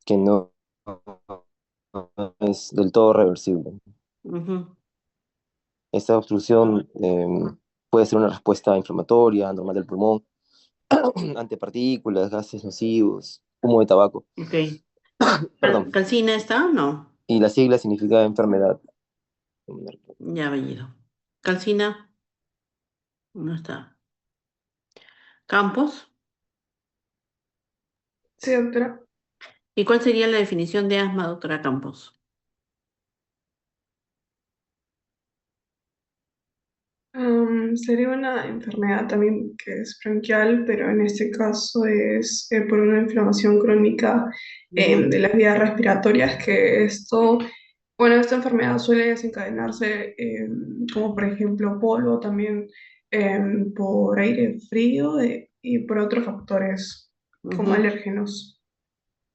que no es del todo reversible. Ujú. Esta obstrucción puede ser una respuesta inflamatoria, normal del pulmón, ante partículas, gases nocivos, humo de tabaco. Ok. Perdón. ¿Calcina está? No. Y la sigla significa enfermedad. Ya, Bellido. ¿Calcina? No está. ¿Campos? Sí, doctora. ¿Y cuál sería la definición de asma, doctora Campos? Sería una enfermedad también que es bronquial, pero en este caso es por una inflamación crónica Ujú. de las vías respiratorias, que esto, bueno, esta enfermedad suele desencadenarse como por ejemplo polvo, también por aire frío y por otros factores como Ujú. alérgenos.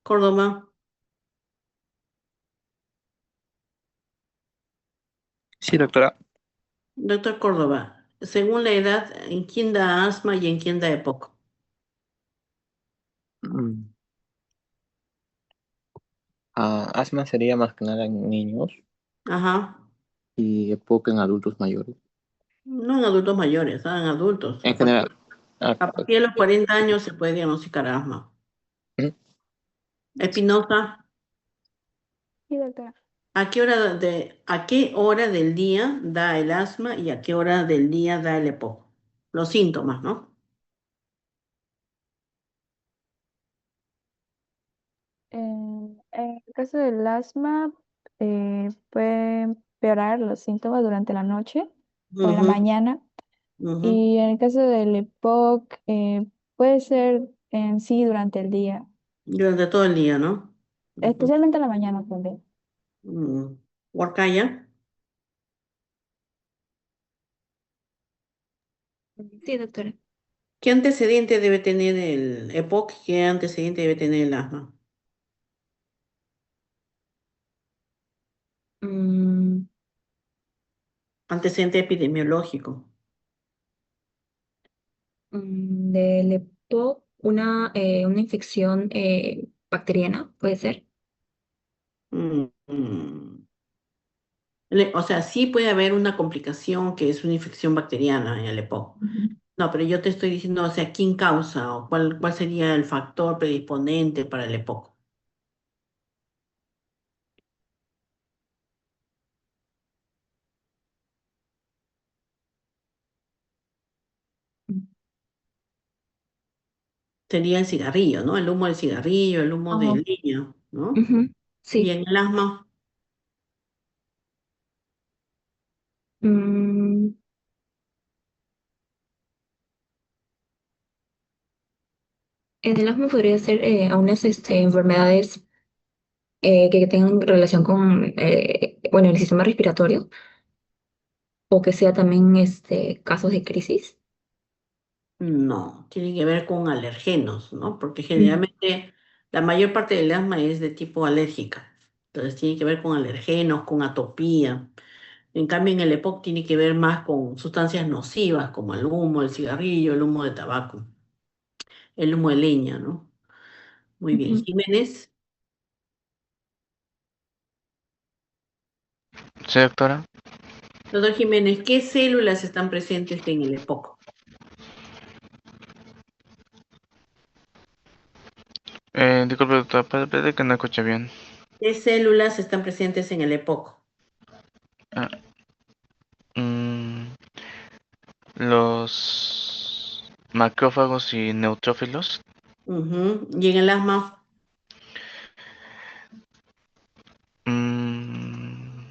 Córdoba. Sí, doctora. Doctor Córdoba, según la edad, ¿en quién da asma y en quién da EPOC? Mm, Asma sería más que nada en niños Ajá. y EPOC en adultos mayores. No en adultos mayores, en adultos. En general. A Ok. partir de los 40 años se puede diagnosticar asma. Ujú. Espinosa, Sí, doctora. ¿a qué hora del día da el asma y a qué hora del día da el EPOC? Los síntomas, ¿no? En el caso del asma, puede empeorar los síntomas durante la noche o en la Ujú, mañana. ujú. Y en el caso del EPOC, puede ser en sí durante el día, Durante todo el día, ¿no? Ujú. especialmente en la mañana también. Mm. Huarcaya, Sí, doctora. ¿qué antecedente debe tener el EPOC? ¿Qué antecedente debe tener el asma? Mm, Antecedente epidemiológico. de lepto, una infección bacteriana, puede ser. Mm, mm. O sea, sí puede haber una complicación que es una infección bacteriana en el EPOC. Ujú. No, pero yo te estoy diciendo, o sea, ¿quién causa o cuál sería el factor predisponente para el EPOC? Sería el cigarrillo, ¿no? El humo del cigarrillo, el humo Oh, del leño, ¿no? ujú, Y sí. en el asma, Mm, en el asma podría ser algunas enfermedades que tengan relación con, bueno, el sistema respiratorio o que sea también casos de crisis. no, tiene que ver con alergenos, ¿no? Porque Mm, generalmente la mayor parte del asma es de tipo alérgica. Entonces tiene que ver con alergenos, con atopía. En cambio, en el EPOC tiene que ver más con sustancias nocivas como el humo, el cigarrillo, el humo de tabaco, el humo de leña, ¿no? Muy bien. ujú. Jiménez, Sí, doctora. doctor Jiménez, ¿qué células están presentes en el EPOC? Disculpe, doctora, puede que no escuché bien. ¿Qué células están presentes en el EPOC? Ah, mm, los macrófagos y neutrófilos. Ujú. Y en el asma, mm,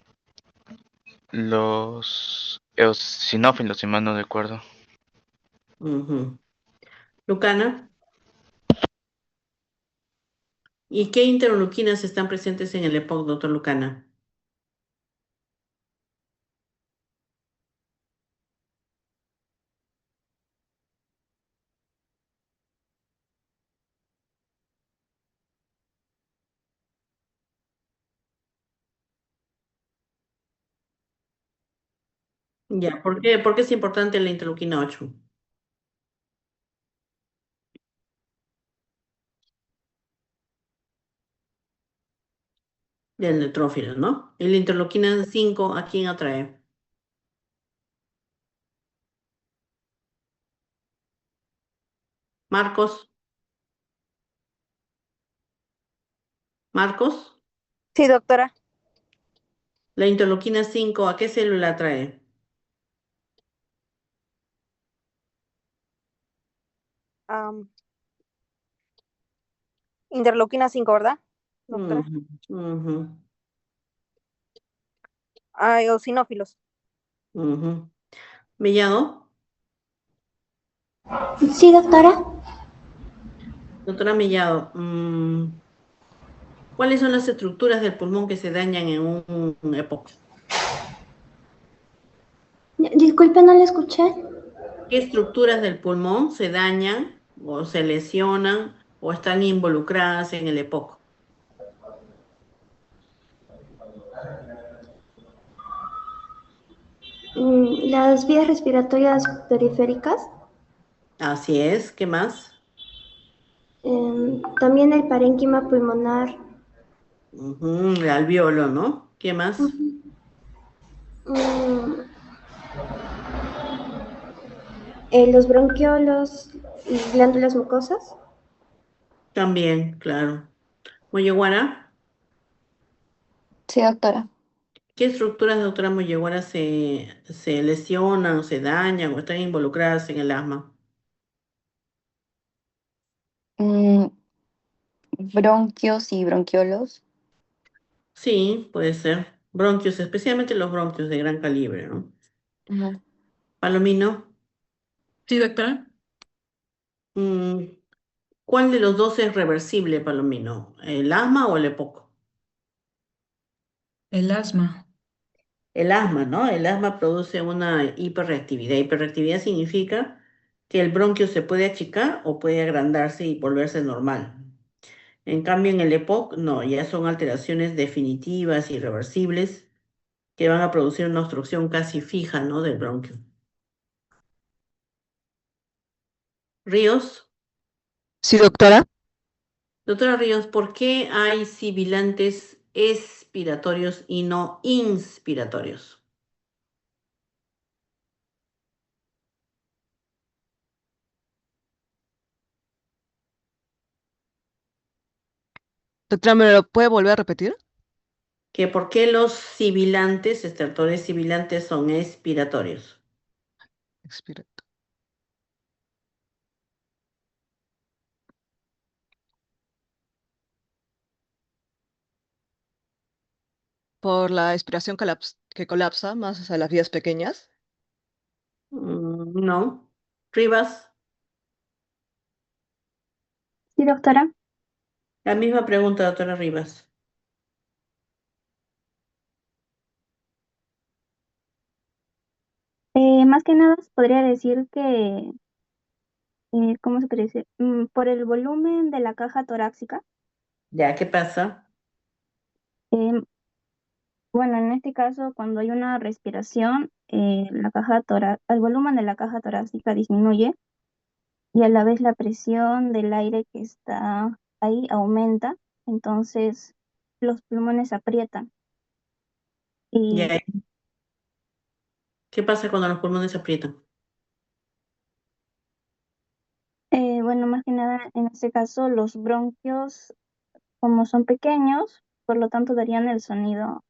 los eosinófilos, si mal no recuerdo. ujú. Lucana, ¿y qué interleuquinas están presentes en el EPOC, doctor Lucana? Ya, ¿por qué es importante la interleuquina 8? del neutrófilo, ¿no? Y la interleuquina 5, ¿a quién atrae? Marcos, Marcos, Sí, doctora. la interleuquina 5, ¿a qué célula atrae? Am, interleuquina 5, ¿verdad, doctora? Ujú, ujú, Ah, eosinófilos. ujú. Mellado, Sí, doctora. doctora Mellado, ¿cuáles son las estructuras del pulmón que se dañan en un EPOC? Disculpe, no la escuché. ¿Qué estructuras del pulmón se dañan o se lesionan o están involucradas en el EPOC? Las vías respiratorias periféricas, Así es, ¿qué más? también el parénquima pulmonar, Ujú, el alveolo, ¿no? ¿Qué más? mm, los bronquiolos y glándulas mucosas. También, claro. Moyeguara, Sí, doctora. ¿qué estructuras, doctora Moyeguara, se lesionan, se dañan o están involucradas en el asma? Mm, bronquios y bronquiolos. Sí, puede ser. Bronquios, especialmente los bronquios de gran calibre, ¿no? Ujú. Palomino, Sí, doctora. mm, ¿cuál de los dos es reversible, Palomino? ¿El asma o el EPOC? El asma. El asma, ¿no? El asma produce una hiperreactividad. Hiperreactividad significa que el bronquio se puede achicar o puede agrandarse y volverse normal. En cambio, en el EPOC, no, ya son alteraciones definitivas, irreversibles, que van a producir una obstrucción casi fija, ¿no? Del bronquio. Ríos, Sí, doctora. doctora Ríos, ¿por qué hay sibilantes expiratorios y no inspiratorios? Doctora, ¿me lo puede volver a repetir? ¿Que por qué los sibilantes, estertores sibilantes, son expiratorios? Expira. Por la expiración que colapsa más a las vías pequeñas. No. Rivas, Sí, doctora. la misma pregunta, doctora Rivas. Más que nada, podría decir que, ¿cómo se puede decir? Por el volumen de la caja torácica. ¿Ya qué pasa? eh, bueno, en este caso, cuando hay una respiración, el volumen de la caja torácica disminuye y a la vez la presión del aire que está ahí aumenta, entonces los pulmones se aprietan. Y ¿Ya? ¿Qué pasa cuando los pulmones se aprietan? bueno, más que nada, en este caso, los bronquios, como son pequeños, por lo tanto darían el sonido,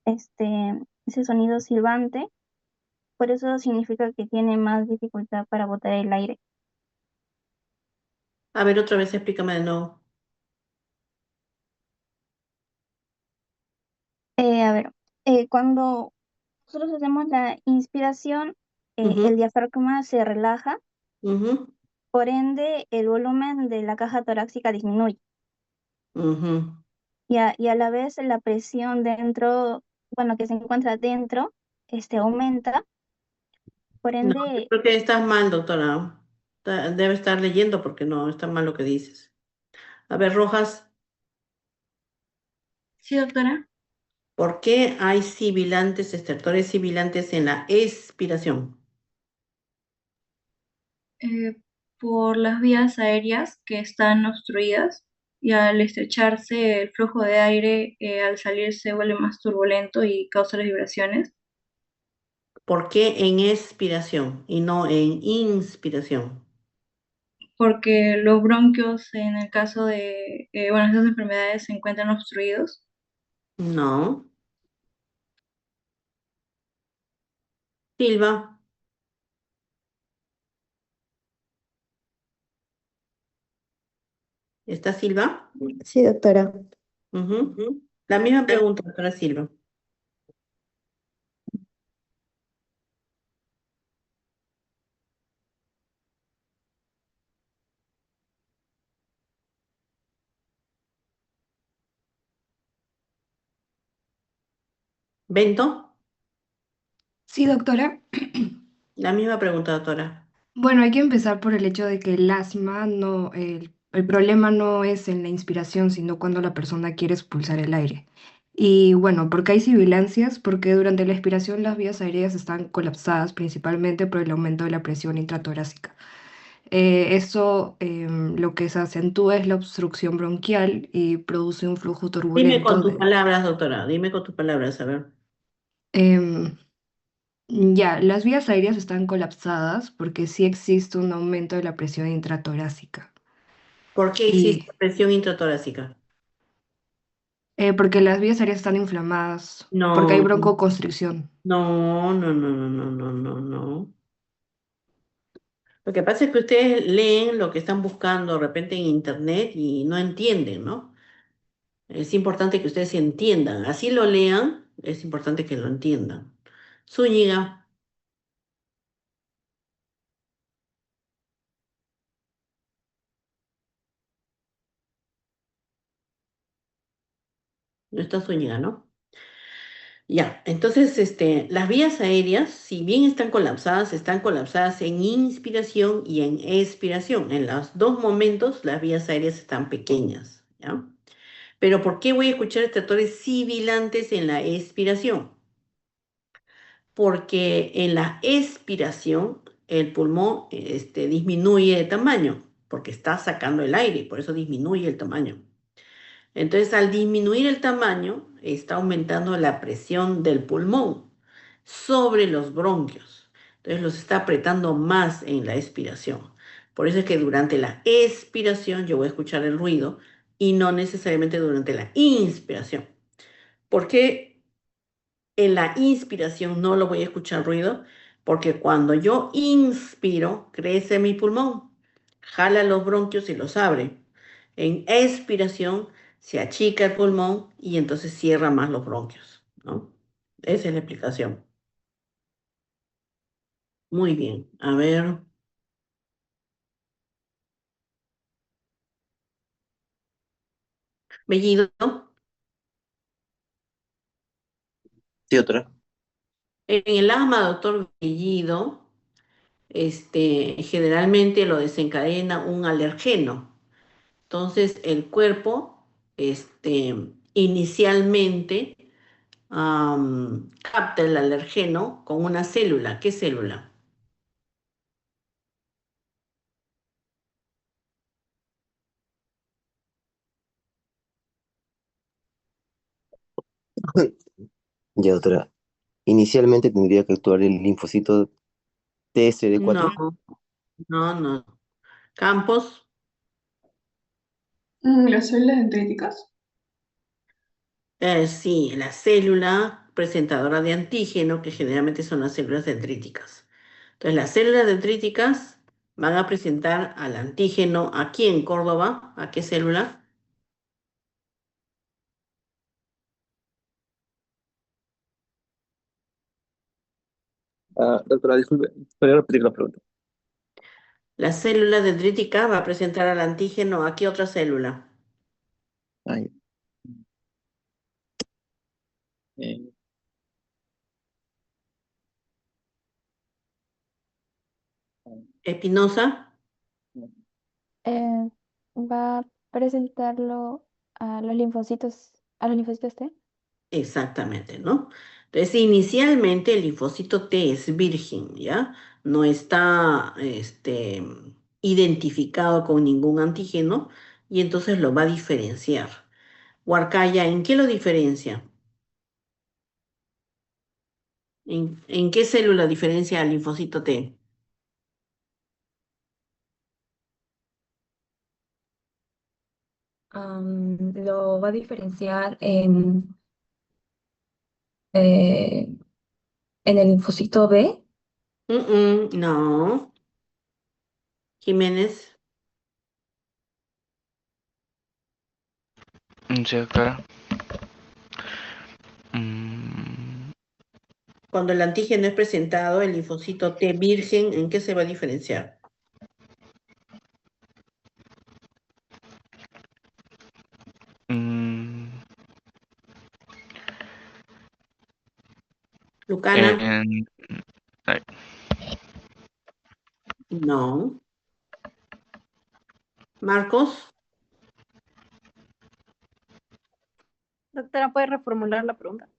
ese sonido silbante. Por eso significa que tiene más dificultad para botar el aire. A ver, otra vez explícame de nuevo. A ver, cuando nosotros hacemos la inspiración, el Ujú, diafragma se relaja, ujú, por ende el volumen de la caja torácica disminuye ujú. y a la vez la presión dentro, bueno, que se encuentra dentro, aumenta, por No, yo ende, creo que estás mal, doctora. Debe estar leyendo porque no, está mal lo que dices. A ver, Rojas, Sí, doctora. ¿por qué hay sibilantes, estertores sibilantes en la expiración? Eh, por las vías aéreas que están obstruidas. y al estrecharse el flujo de aire, al salir se vuelve más turbulento y causa las vibraciones. ¿Por qué en expiración y no en inspiración? Porque los bronquios, en el caso de, bueno, estas enfermedades se encuentran obstruidos. No. Silva, ¿está Silva? Sí, doctora. Ujú. La misma pregunta, doctora Silva. ¿Bento? Sí, doctora. La misma pregunta, doctora. Bueno, hay que empezar por el hecho de que el asma no, el problema no es en la inspiración, sino cuando la persona quiere expulsar el aire. Y bueno, porque hay sibilancias, porque durante la expiración las vías aéreas están colapsadas, principalmente por el aumento de la presión intratorácica. Eso lo que se acentúa es la obstrucción bronquial y produce un flujo Dime con turbulento tus de... palabras, doctora. Dime con tus palabras, a ver. em, Ya, las vías aéreas están colapsadas porque sí existe un aumento de la presión intratorácica. ¿Por qué existe Y presión intratorácica? porque las vías aéreas están inflamadas, porque hay No, broncoconstricción. no, no, no, no, no, no, no, no. Lo que pasa es que ustedes leen lo que están buscando de repente en internet y no entienden, ¿no? Es importante que ustedes entiendan. Así lo lean, es importante que lo entiendan. Zúñiga, no está Zúñiga, ¿no? Ya, entonces, las vías aéreas, si bien están colapsadas en inspiración y en expiración. En los dos momentos, las vías aéreas están pequeñas, ¿ya? Pero ¿por qué voy a escuchar estertores sibilantes en la expiración? Porque en la expiración el pulmón disminuye de tamaño, porque está sacando el aire, por eso disminuye el tamaño. Entonces, al disminuir el tamaño, está aumentando la presión del pulmón sobre los bronquios. Entonces, los está apretando más en la expiración. Por eso es que durante la expiración yo voy a escuchar el ruido y no necesariamente durante la inspiración. ¿Por qué en la inspiración no lo voy a escuchar ruido? Porque cuando yo inspiro, crece mi pulmón, jala los bronquios y los abre. En expiración se achica el pulmón y entonces cierra más los bronquios, ¿no? Esa es la explicación. Muy bien. A ver, Bellido. Sí, doctora. En el asma, doctor Bellido, generalmente lo desencadena un alergeno. Entonces, el cuerpo, inicialmente capta el alergeno con una célula. ¿Qué célula? Ya, doctora. Inicialmente tendría que actuar el linfocito No, TSD4. no, no. Campos. Las células dendríticas. Sí, la célula presentadora de antígeno, que generalmente son las células dendríticas. Entonces, las células dendríticas van a presentar al antígeno aquí en Córdoba. ¿A qué célula? Ah, doctora, disculpe, ¿podría repetir la pregunta? La célula dendrítica va a presentar al antígeno a qué otra célula. Ay, eh, Espinosa. Eh, va a presentarlo a los linfocitos T. Exactamente, ¿no? Entonces, inicialmente el linfocito T es virgen, ¿ya? No está identificado con ningún antígeno y entonces lo va a diferenciar. Huarcaya, ¿en qué lo diferencia? ¿En qué célula diferencia al linfocito T? Lo va a diferenciar eh, en el linfocito B. No. Jiménez, Sí, doctora. Mm, cuando el antígeno es presentado, el linfocito T virgen, ¿en qué se va a diferenciar? mm, Lucana, en- ay, no. Marcos, Doctora, ¿puede reformular la pregunta?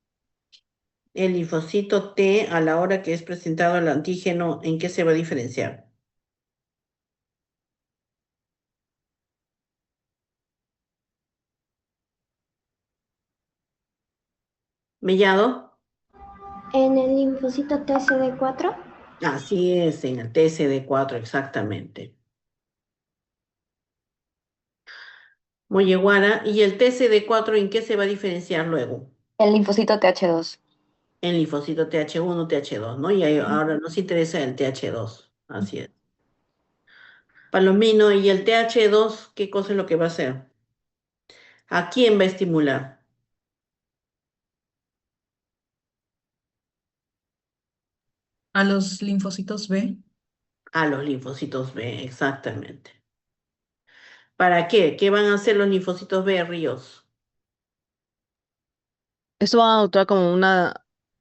el linfocito T a la hora que es presentado el antígeno, ¿en qué se va a diferenciar? Mellado, En el linfocito TCD4. así es, en el TSD4 exactamente. Molleguara, ¿y el TSD4 en qué se va a diferenciar luego? El linfocito TH2. En linfocito TH1, TH2, ¿no? Y ahora nos interesa el TH2, así es. Palomino, ¿y el TH2 qué cosa es lo que va a hacer? ¿A quién va a estimular? A los linfocitos B. A los linfocitos B, exactamente. ¿Para qué? ¿Qué van a hacer los linfocitos B, Ríos? Esto va a actuar como una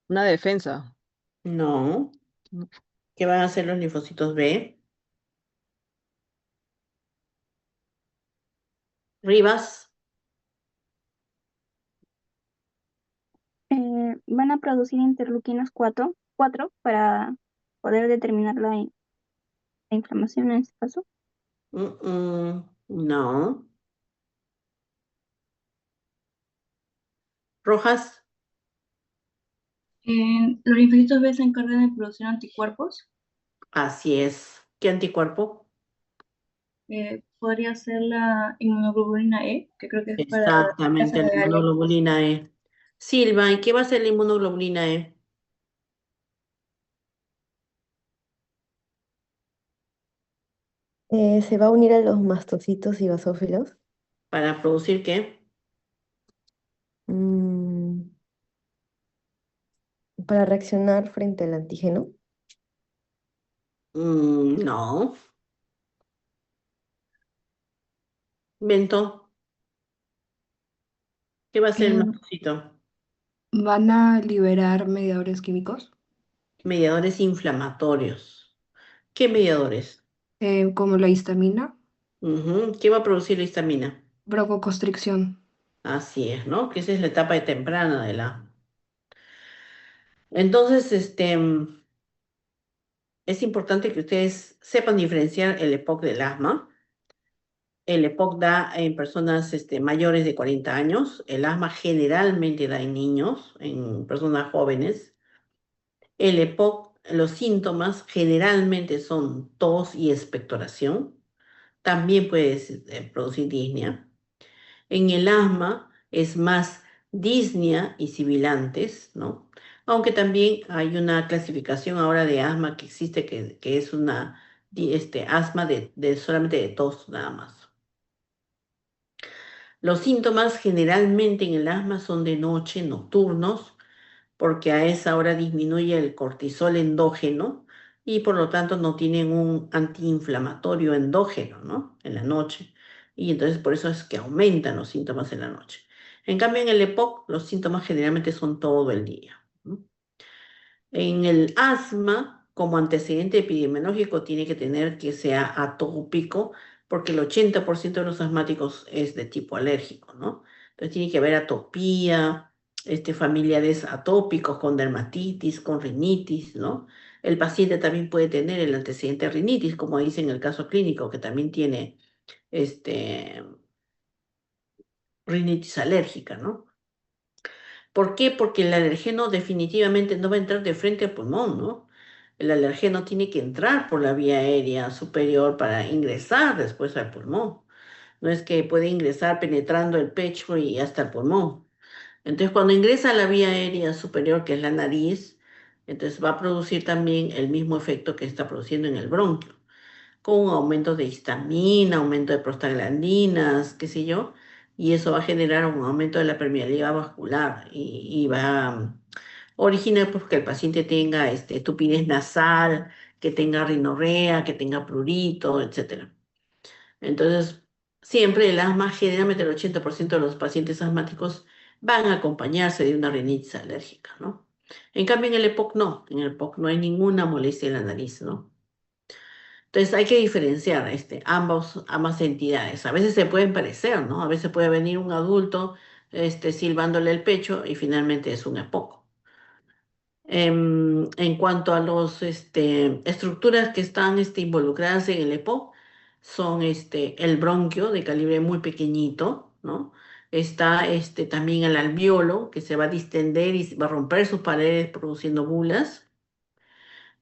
defensa. No. ¿No? ¿Qué van a hacer los linfocitos B? Rivas, Van a producir interleuquinas 4 para poder determinar la inflamación en este caso. no. Rojas, Los linfocitos B se encargan de producir anticuerpos. así es. ¿Qué anticuerpo? Podría ser la inmunoglobulina E, que creo que es para la Exactamente, defensa la de Alien. inmunoglobulina E. Silva, ¿y qué va a hacer la inmunoglobulina E? Se va a unir a los mastocitos y basófilos ¿Para producir qué? mm, para reaccionar frente al antígeno. No. Bento, ¿qué va a hacer el Eh, mastocito? Van a liberar mediadores químicos, Mediadores inflamatorios. ¿Qué mediadores? como la histamina, ¿Qué va a producir la histamina? broncoconstricción. Así es, ¿no? Que esa es la etapa temprana de la. Entonces, es importante que ustedes sepan diferenciar el EPOC del asma. El EPOC da en personas mayores de 40 años. El asma generalmente da en niños, en personas jóvenes. El EPOC, los síntomas generalmente son tos y expectoración. También puede producir disnea. En el asma es más disnea y sibilantes, ¿no? Aunque también hay una clasificación ahora de asma que existe que es una asma de solamente de tos nada más. Los síntomas generalmente en el asma son de noche, nocturnos, porque a esa hora disminuye el cortisol endógeno y por lo tanto no tienen un antiinflamatorio endógeno, ¿no? En la noche. Y entonces por eso es que aumentan los síntomas en la noche. En cambio, en el EPOC los síntomas generalmente son todo el día, ¿no? En el asma, como antecedente epidemiológico, tiene que tener que sea atópico, porque el 80% de los asmáticos es de tipo alérgico, ¿no? Entonces tiene que haber atopía, familiares atópicos con dermatitis, con rinitis, ¿no? El paciente también puede tener el antecedente de rinitis, como dice en el caso clínico, que también tiene este, rinitis alérgica, ¿no? ¿Por qué? Porque el alergeno definitivamente no va a entrar de frente al pulmón, ¿no? El alergeno tiene que entrar por la vía aérea superior para ingresar después al pulmón. No es que puede ingresar penetrando el pecho y hasta el pulmón. Entonces, cuando ingresa a la vía aérea superior, que es la nariz, entonces va a producir también el mismo efecto que está produciendo en el bronquio, con un aumento de histamina, aumento de prostaglandinas, qué sé yo, y eso va a generar un aumento de la permeabilidad vascular y va a originar pues, que el paciente tenga tupidez nasal, que tenga rinorrea, que tenga prurito, etcétera. Entonces, siempre el asma, generalmente el 80% de los pacientes asmáticos van a acompañarse de una rinitis alérgica, ¿no? En cambio, en el EPOC no, en el EPOC no hay ninguna molestia en la nariz, ¿no? Entonces hay que diferenciar ambas entidades. A veces se pueden parecer, ¿no? A veces puede venir un adulto silbándole el pecho y finalmente es un EPOC. En cuanto a las estructuras que están involucradas en el EPOC, son el bronquio de calibre muy pequeñito, ¿no? Está también el alveolo que se va a distender y va a romper sus paredes produciendo bulas.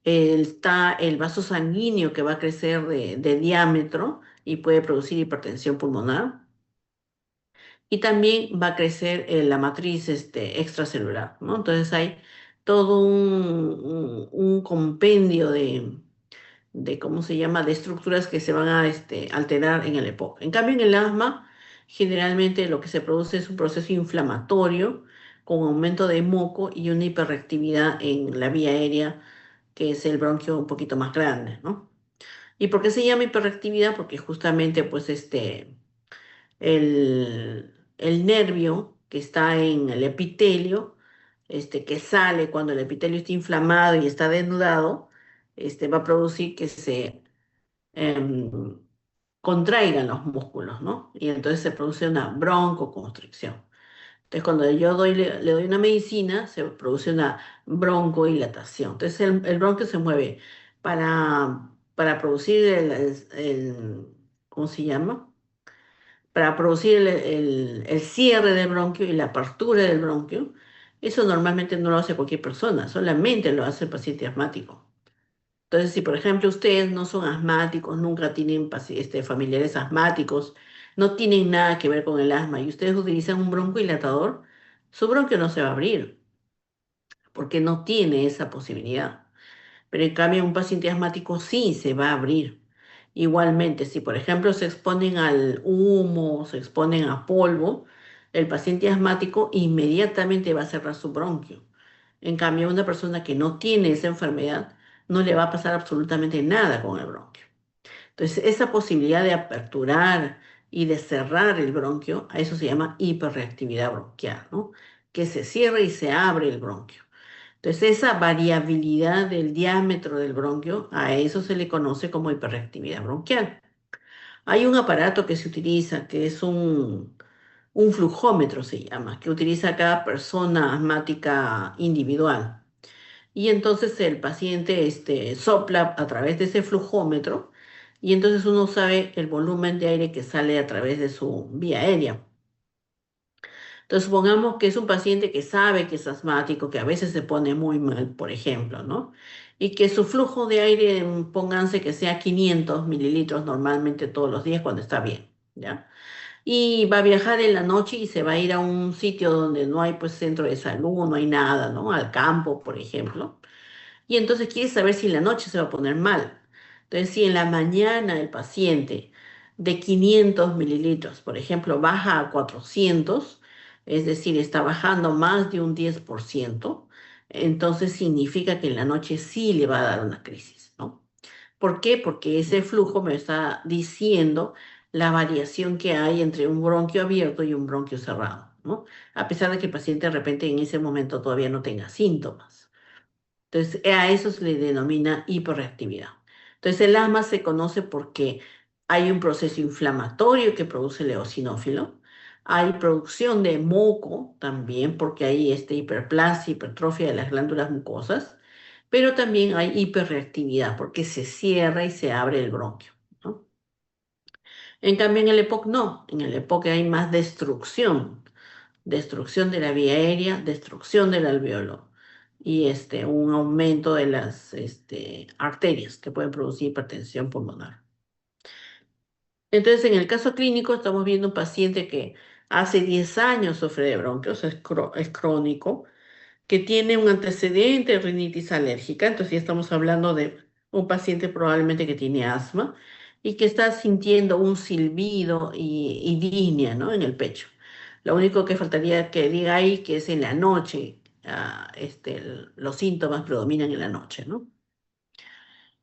Está el vaso sanguíneo que va a crecer de diámetro y puede producir hipertensión pulmonar. Y también va a crecer la matriz extracelular, ¿no? Entonces hay todo un compendio ¿cómo se llama?, de estructuras que se van a alterar en el EPOC. En cambio, en el asma, generalmente lo que se produce es un proceso inflamatorio con aumento de moco y una hiperreactividad en la vía aérea, que es el bronquio un poquito más grande, ¿no? ¿Y por qué se llama hiperreactividad? Porque justamente, pues, el nervio que está en el epitelio, que sale cuando el epitelio está inflamado y está desnudado, va a producir que se em, contraigan los músculos, ¿no? Y entonces se produce una broncoconstricción. Entonces, cuando yo le doy una medicina, se produce una broncodilatación. Entonces, el bronquio se mueve para producir ¿cómo se llama? Para producir el cierre del bronquio y la apertura del bronquio. Eso normalmente no lo hace cualquier persona, solamente lo hace el paciente asmático. Entonces, si por ejemplo ustedes no son asmáticos, nunca tienen familiares asmáticos, no tienen nada que ver con el asma y ustedes utilizan un broncodilatador, su bronquio no se va a abrir porque no tiene esa posibilidad. Pero en cambio un paciente asmático sí se va a abrir. Igualmente, si por ejemplo se exponen al humo, se exponen a polvo, el paciente asmático inmediatamente va a cerrar su bronquio. En cambio, una persona que no tiene esa enfermedad, no le va a pasar absolutamente nada con el bronquio. Entonces, esa posibilidad de aperturar y de cerrar el bronquio, a eso se llama hiperreactividad bronquial, ¿no? Que se cierra y se abre el bronquio. Entonces, esa variabilidad del diámetro del bronquio, a eso se le conoce como hiperreactividad bronquial. Hay un aparato que se utiliza, que es un flujómetro, se llama, que utiliza cada persona asmática individual. Y entonces el paciente sopla a través de ese flujómetro y entonces uno sabe el volumen de aire que sale a través de su vía aérea. Entonces, supongamos que es un paciente que sabe que es asmático, que a veces se pone muy mal, por ejemplo, ¿no? Y que su flujo de aire, pónganse que sea 500 mililitros normalmente todos los días cuando está bien, ¿ya? Y va a viajar en la noche y se va a ir a un sitio donde no hay pues centro de salud, no hay nada, ¿no? Al campo, por ejemplo. Y entonces quiere saber si en la noche se va a poner mal. Entonces, si en la mañana el paciente de 500 mililitros, por ejemplo, baja a 400, es decir, está bajando más de un 10%, entonces significa que en la noche sí le va a dar una crisis, ¿no? ¿Por qué? Porque ese flujo me está diciendo la variación que hay entre un bronquio abierto y un bronquio cerrado, ¿no? A pesar de que el paciente de repente en ese momento todavía no tenga síntomas. Entonces, a eso se le denomina hiperreactividad. Entonces, el asma se conoce porque hay un proceso inflamatorio que produce el eosinófilo, hay producción de moco también, porque hay hiperplasia, hipertrofia de las glándulas mucosas, pero también hay hiperreactividad, porque se cierra y se abre el bronquio, ¿no? En cambio, en el EPOC no. En el EPOC hay más destrucción. Destrucción de la vía aérea, destrucción del alveolo y un aumento de las arterias que pueden producir hipertensión pulmonar. Entonces, en el caso clínico, estamos viendo un paciente que hace 10 años sufre de bronquios, es crónico, que tiene un antecedente de rinitis alérgica, entonces ya estamos hablando de un paciente probablemente que tiene asma y que está sintiendo un silbido y disnea, ¿no? En el pecho. Lo único que faltaría que diga ahí que es en la noche, los síntomas predominan en la noche, ¿no?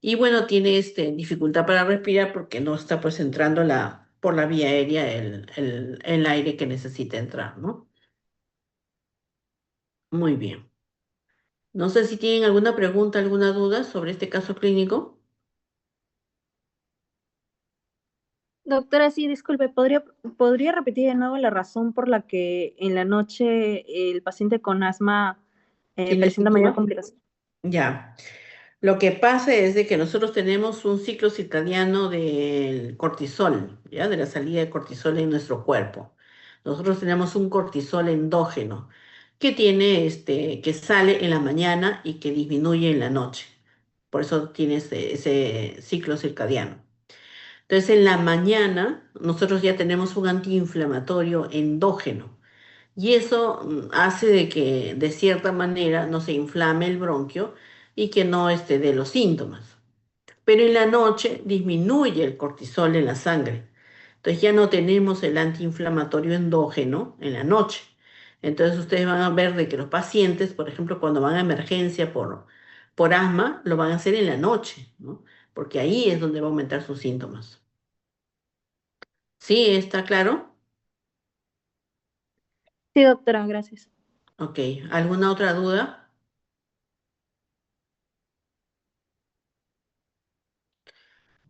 Y bueno, tiene dificultad para respirar porque no está pues entrando por la vía aérea el aire que necesita entrar, ¿no? Muy bien. No sé si tienen alguna pregunta, alguna duda sobre este caso clínico. Doctora, sí, disculpe, ¿podría repetir de nuevo la razón por la que en la noche el paciente con asma ¿Tiene presenta mayor síntomas? complicación? Ya. Lo que pasa es de que nosotros tenemos un ciclo circadiano del cortisol, ¿ya? De la salida de cortisol en nuestro cuerpo. Nosotros tenemos un cortisol endógeno que sale en la mañana y que disminuye en la noche. Por eso tiene ese ciclo circadiano. Entonces, en la mañana nosotros ya tenemos un antiinflamatorio endógeno y eso hace de que de cierta manera no se inflame el bronquio y que no esté de los síntomas. Pero en la noche disminuye el cortisol en la sangre. Entonces ya no tenemos el antiinflamatorio endógeno en la noche. Entonces ustedes van a ver de que los pacientes, por ejemplo, cuando van a emergencia por asma, lo van a hacer en la noche, ¿no? Porque ahí es donde va a aumentar sus síntomas. ¿Sí? ¿Está claro? Sí, doctora, gracias. Ok. ¿Alguna otra duda?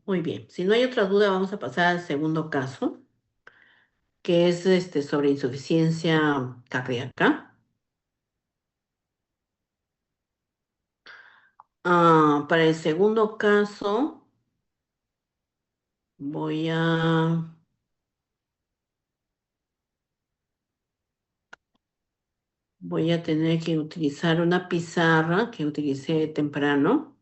Muy bien. Si no hay otra duda, vamos a pasar al segundo caso, que es sobre insuficiencia cardíaca. Para el segundo caso, voy a, voy a tener que utilizar una pizarra que utilicé temprano.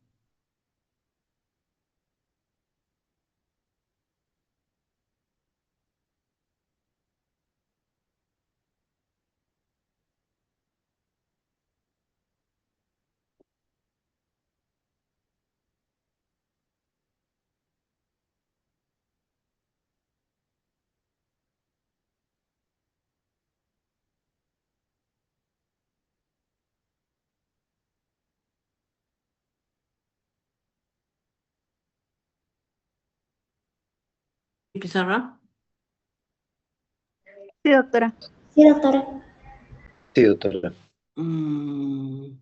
¿Pizarra? Sí, doctora. Sí, doctora. Sí, doctora. Mm,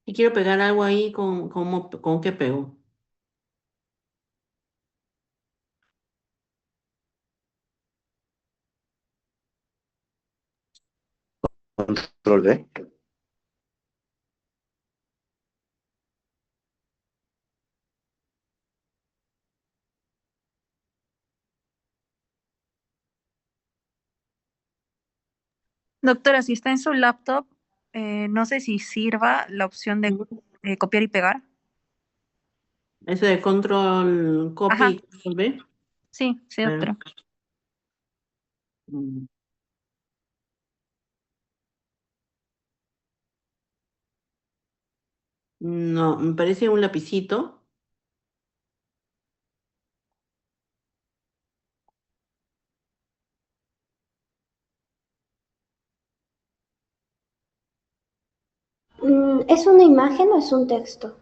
y quiero pegar algo ahí con qué pego. Control B. Doctora, si está en su laptop, no sé si sirva la opción de copiar y pegar. Ese de control copy Ajá, y control V. sí, sí, A ver. doctora. Mm, No, me parece un lapicito. ¿Es una imagen o es un texto?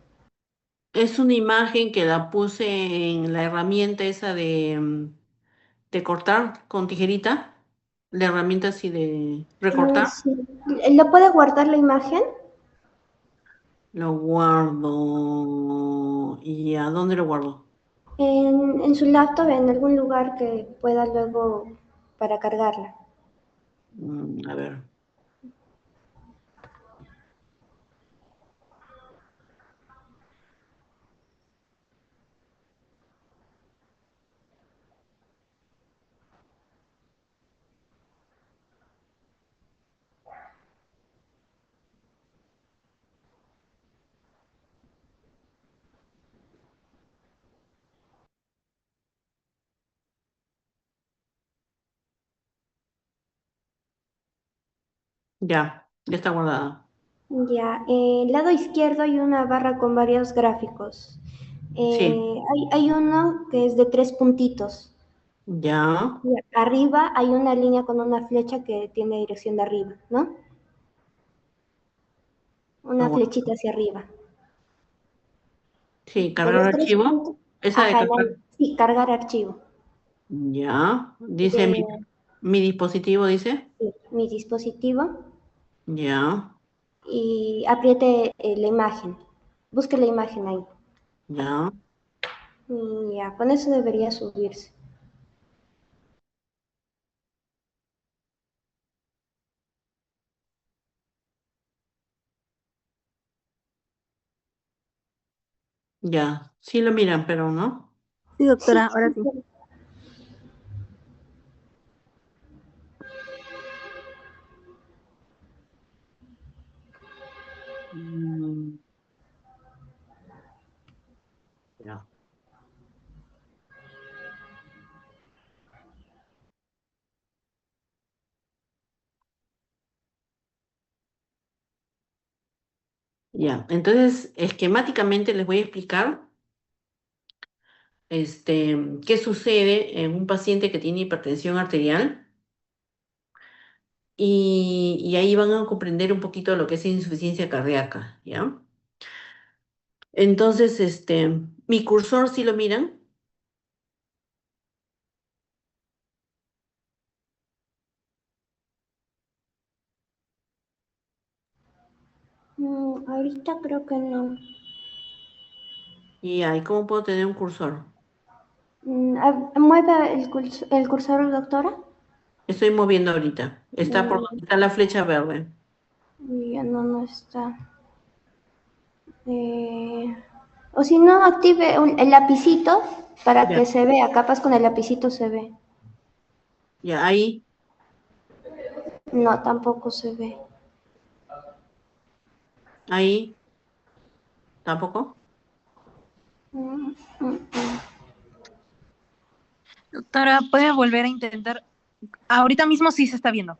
Es una imagen que la puse en la herramienta esa de cortar con tijerita. La herramienta así de recortar. Sí. ¿Lo puede guardar la imagen? Lo guardo. ¿Y a dónde lo guardo? En su laptop, en algún lugar que pueda luego para cargarla. A ver. Ya está guardada. Ya, el lado izquierdo hay una barra con varios gráficos. Sí, Hay uno que es de 3 puntitos. ya. Y arriba hay una línea con una flecha que tiene dirección de arriba, ¿no? Una Agua- flechita hacia arriba. Sí, De cargar los tres archivo. puntos, Esa de ajá, cargar. sí, cargar archivo. Ya. Dice De mi dispositivo, dice. mi dispositivo Ya, y apriete la imagen. Busque la imagen ahí. ya. Y ya, con eso debería subirse. Ya. Sí lo miran, pero no. Sí, Sí, doctora, ahora sí. Mm, ya. Ya. Entonces, esquemáticamente les voy a explicar qué sucede en un paciente que tiene hipertensión arterial y ahí van a comprender un poquito lo que es insuficiencia cardíaca, ¿ya? Entonces, mi cursor, ¿sí lo miran? Ahorita creo que no. ¿Y ahí cómo puedo tener un cursor? Mueve el cursor, doctora. Estoy moviendo ahorita. Está por donde está la flecha verde. Ya no, no está. O si no, active el lapicito para Ya, que se vea. Capaz con el lapicito se ve. ya, ahí, No, tampoco se ve. ahí, tampoco. Mm, mm, mm. Doctora, ¿puede volver a intentar? Ahorita mismo sí se está viendo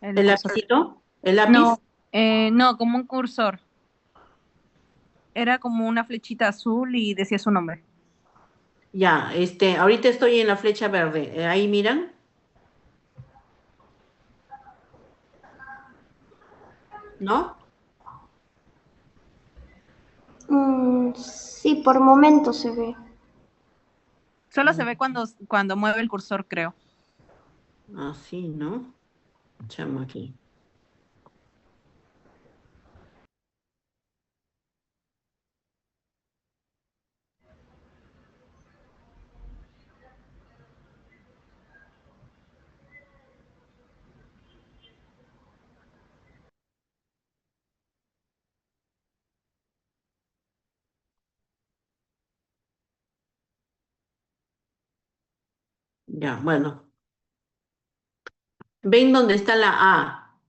el ¿El cursor. lapicito? ¿El lápiz? No, no, como un cursor. Era como una flechita azul y decía su nombre. Ya, ahorita estoy en la flecha verde. Ahí miran. ¿No? Sí, por momentos se ve. Solo se ve cuando mueve el cursor, creo. Así, ¿no? Chamo aquí. Ya, bueno. ¿Ven dónde está la A?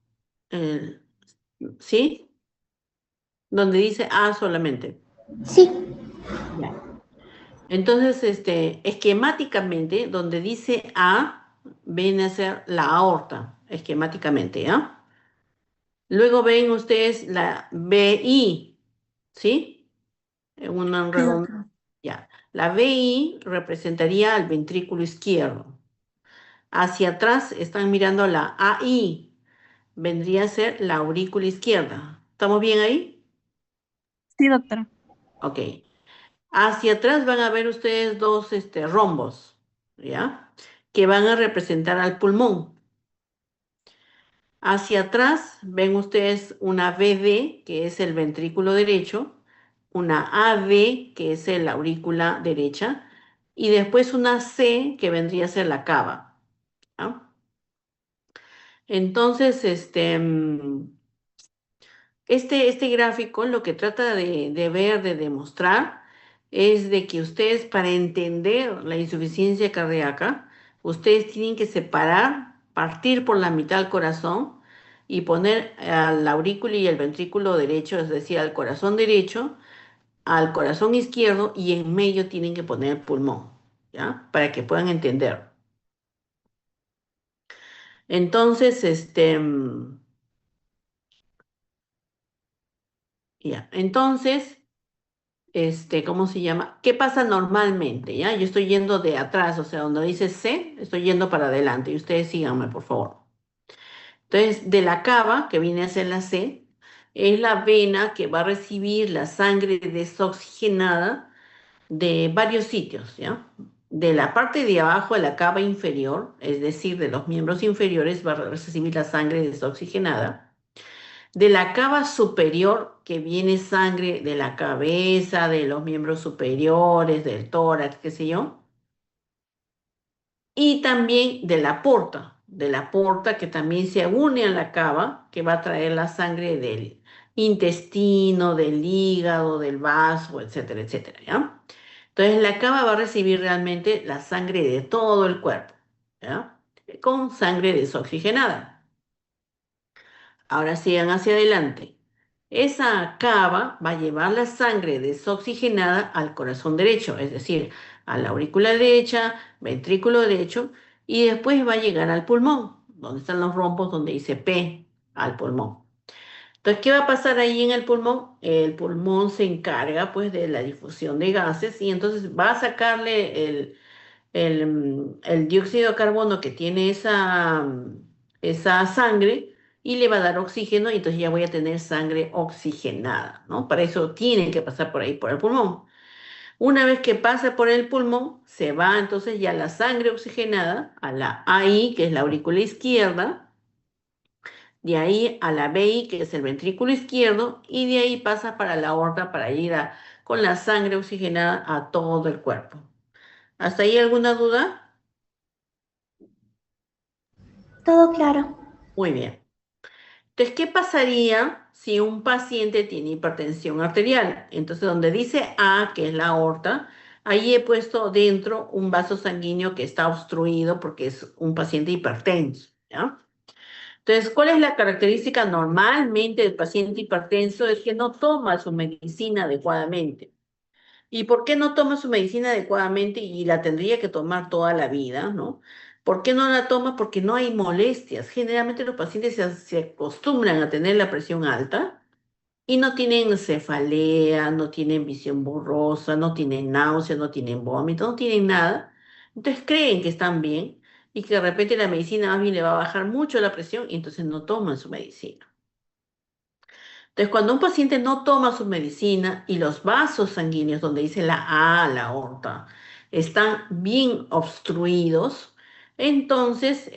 Eh, ¿Sí? Donde dice A solamente. Sí. Ya. Entonces, esquemáticamente, donde dice A, viene a ser la aorta, esquemáticamente, ¿ya? Luego ven ustedes la BI, ¿sí? En una Sí, redonda. doctora. Ya. La BI representaría al ventrículo izquierdo. Hacia atrás están mirando la AI, vendría a ser la aurícula izquierda. ¿Estamos bien ahí? Sí, doctora. Ok. Hacia atrás van a ver ustedes dos rombos, ¿ya? Que van a representar al pulmón. Hacia atrás ven ustedes una BD, que es el ventrículo derecho, una AD, que es la aurícula derecha, y después una C, que vendría a ser la cava, ¿ya? Entonces, este gráfico lo que trata de ver, de demostrar, es de que ustedes para entender la insuficiencia cardíaca, ustedes tienen que separar, partir por la mitad del corazón y poner al aurículo y el ventrículo derecho, es decir, al corazón derecho, al corazón izquierdo y en medio tienen que poner el pulmón, ¿ya? Para que puedan entender. Entonces, ya, entonces, ¿cómo se llama? ¿Qué pasa normalmente? ¿Ya? Yo estoy yendo de atrás, o sea, donde dice C, estoy yendo para adelante y ustedes síganme, por favor. Entonces, de la cava, que viene a ser la C, es la vena que va a recibir la sangre desoxigenada de varios sitios, ¿ya? De la parte de abajo de la cava inferior, es decir, de los miembros inferiores, va a recibir la sangre desoxigenada. De la cava superior, que viene sangre de la cabeza, de los miembros superiores, del tórax, qué sé yo. Y también de la porta que también se une a la cava, que va a traer la sangre del intestino, del hígado, del vaso, etcétera, etcétera, ¿ya? Entonces la cava va a recibir realmente la sangre de todo el cuerpo, ¿ya? Con sangre desoxigenada. Ahora sigan hacia adelante. Esa cava va a llevar la sangre desoxigenada al corazón derecho, es decir, a la aurícula derecha, ventrículo derecho, y después va a llegar al pulmón, donde están los rombos, donde dice P, al pulmón. Entonces, ¿qué va a pasar ahí en el pulmón? El pulmón se encarga pues de la difusión de gases y entonces va a sacarle el dióxido de carbono que tiene esa sangre y le va a dar oxígeno y entonces ya voy a tener sangre oxigenada, ¿no? Para eso tiene que pasar por ahí, por el pulmón. Una vez que pasa por el pulmón, se va entonces ya la sangre oxigenada a la AI, que es la aurícula izquierda, de ahí a la BI, que es el ventrículo izquierdo, y de ahí pasa para la aorta para ir con la sangre oxigenada a todo el cuerpo. ¿Hasta ahí alguna duda? Todo claro. Muy bien. Entonces, ¿qué pasaría si un paciente tiene hipertensión arterial? Entonces, donde dice A, que es la aorta, ahí he puesto dentro un vaso sanguíneo que está obstruido porque es un paciente hipertenso, ¿ya? Entonces, ¿cuál es la característica normalmente del paciente hipertenso? Es que no toma su medicina adecuadamente. ¿Y por qué no toma su medicina adecuadamente y la tendría que tomar toda la vida, ¿no? ¿Por qué no la toma? Porque no hay molestias. Generalmente los pacientes se acostumbran a tener la presión alta y no tienen cefalea, no tienen visión borrosa, no tienen náuseas, no tienen vómito, no tienen nada. Entonces creen que están bien y que de repente la medicina más bien le va a bajar mucho la presión y entonces no toman su medicina. Entonces, cuando un paciente no toma su medicina y los vasos sanguíneos, donde dice la A, la aorta, están bien obstruidos, entonces,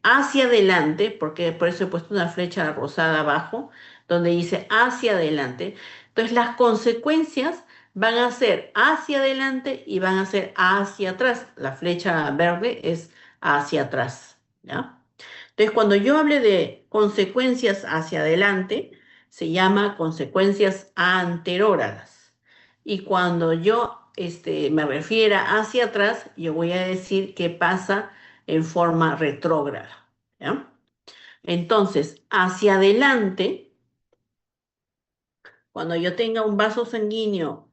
hacia adelante, porque por eso he puesto una flecha rosada abajo, donde dice hacia adelante, entonces las consecuencias van a ser hacia adelante y van a ser hacia atrás. La flecha verde es hacia atrás, ¿ya? Entonces, cuando yo hable de consecuencias hacia adelante, se llama consecuencias anterógradas. Y cuando yo me refiera hacia atrás, yo voy a decir que pasa en forma retrógrada, ¿ya? Entonces, hacia adelante, cuando yo tenga un vaso sanguíneo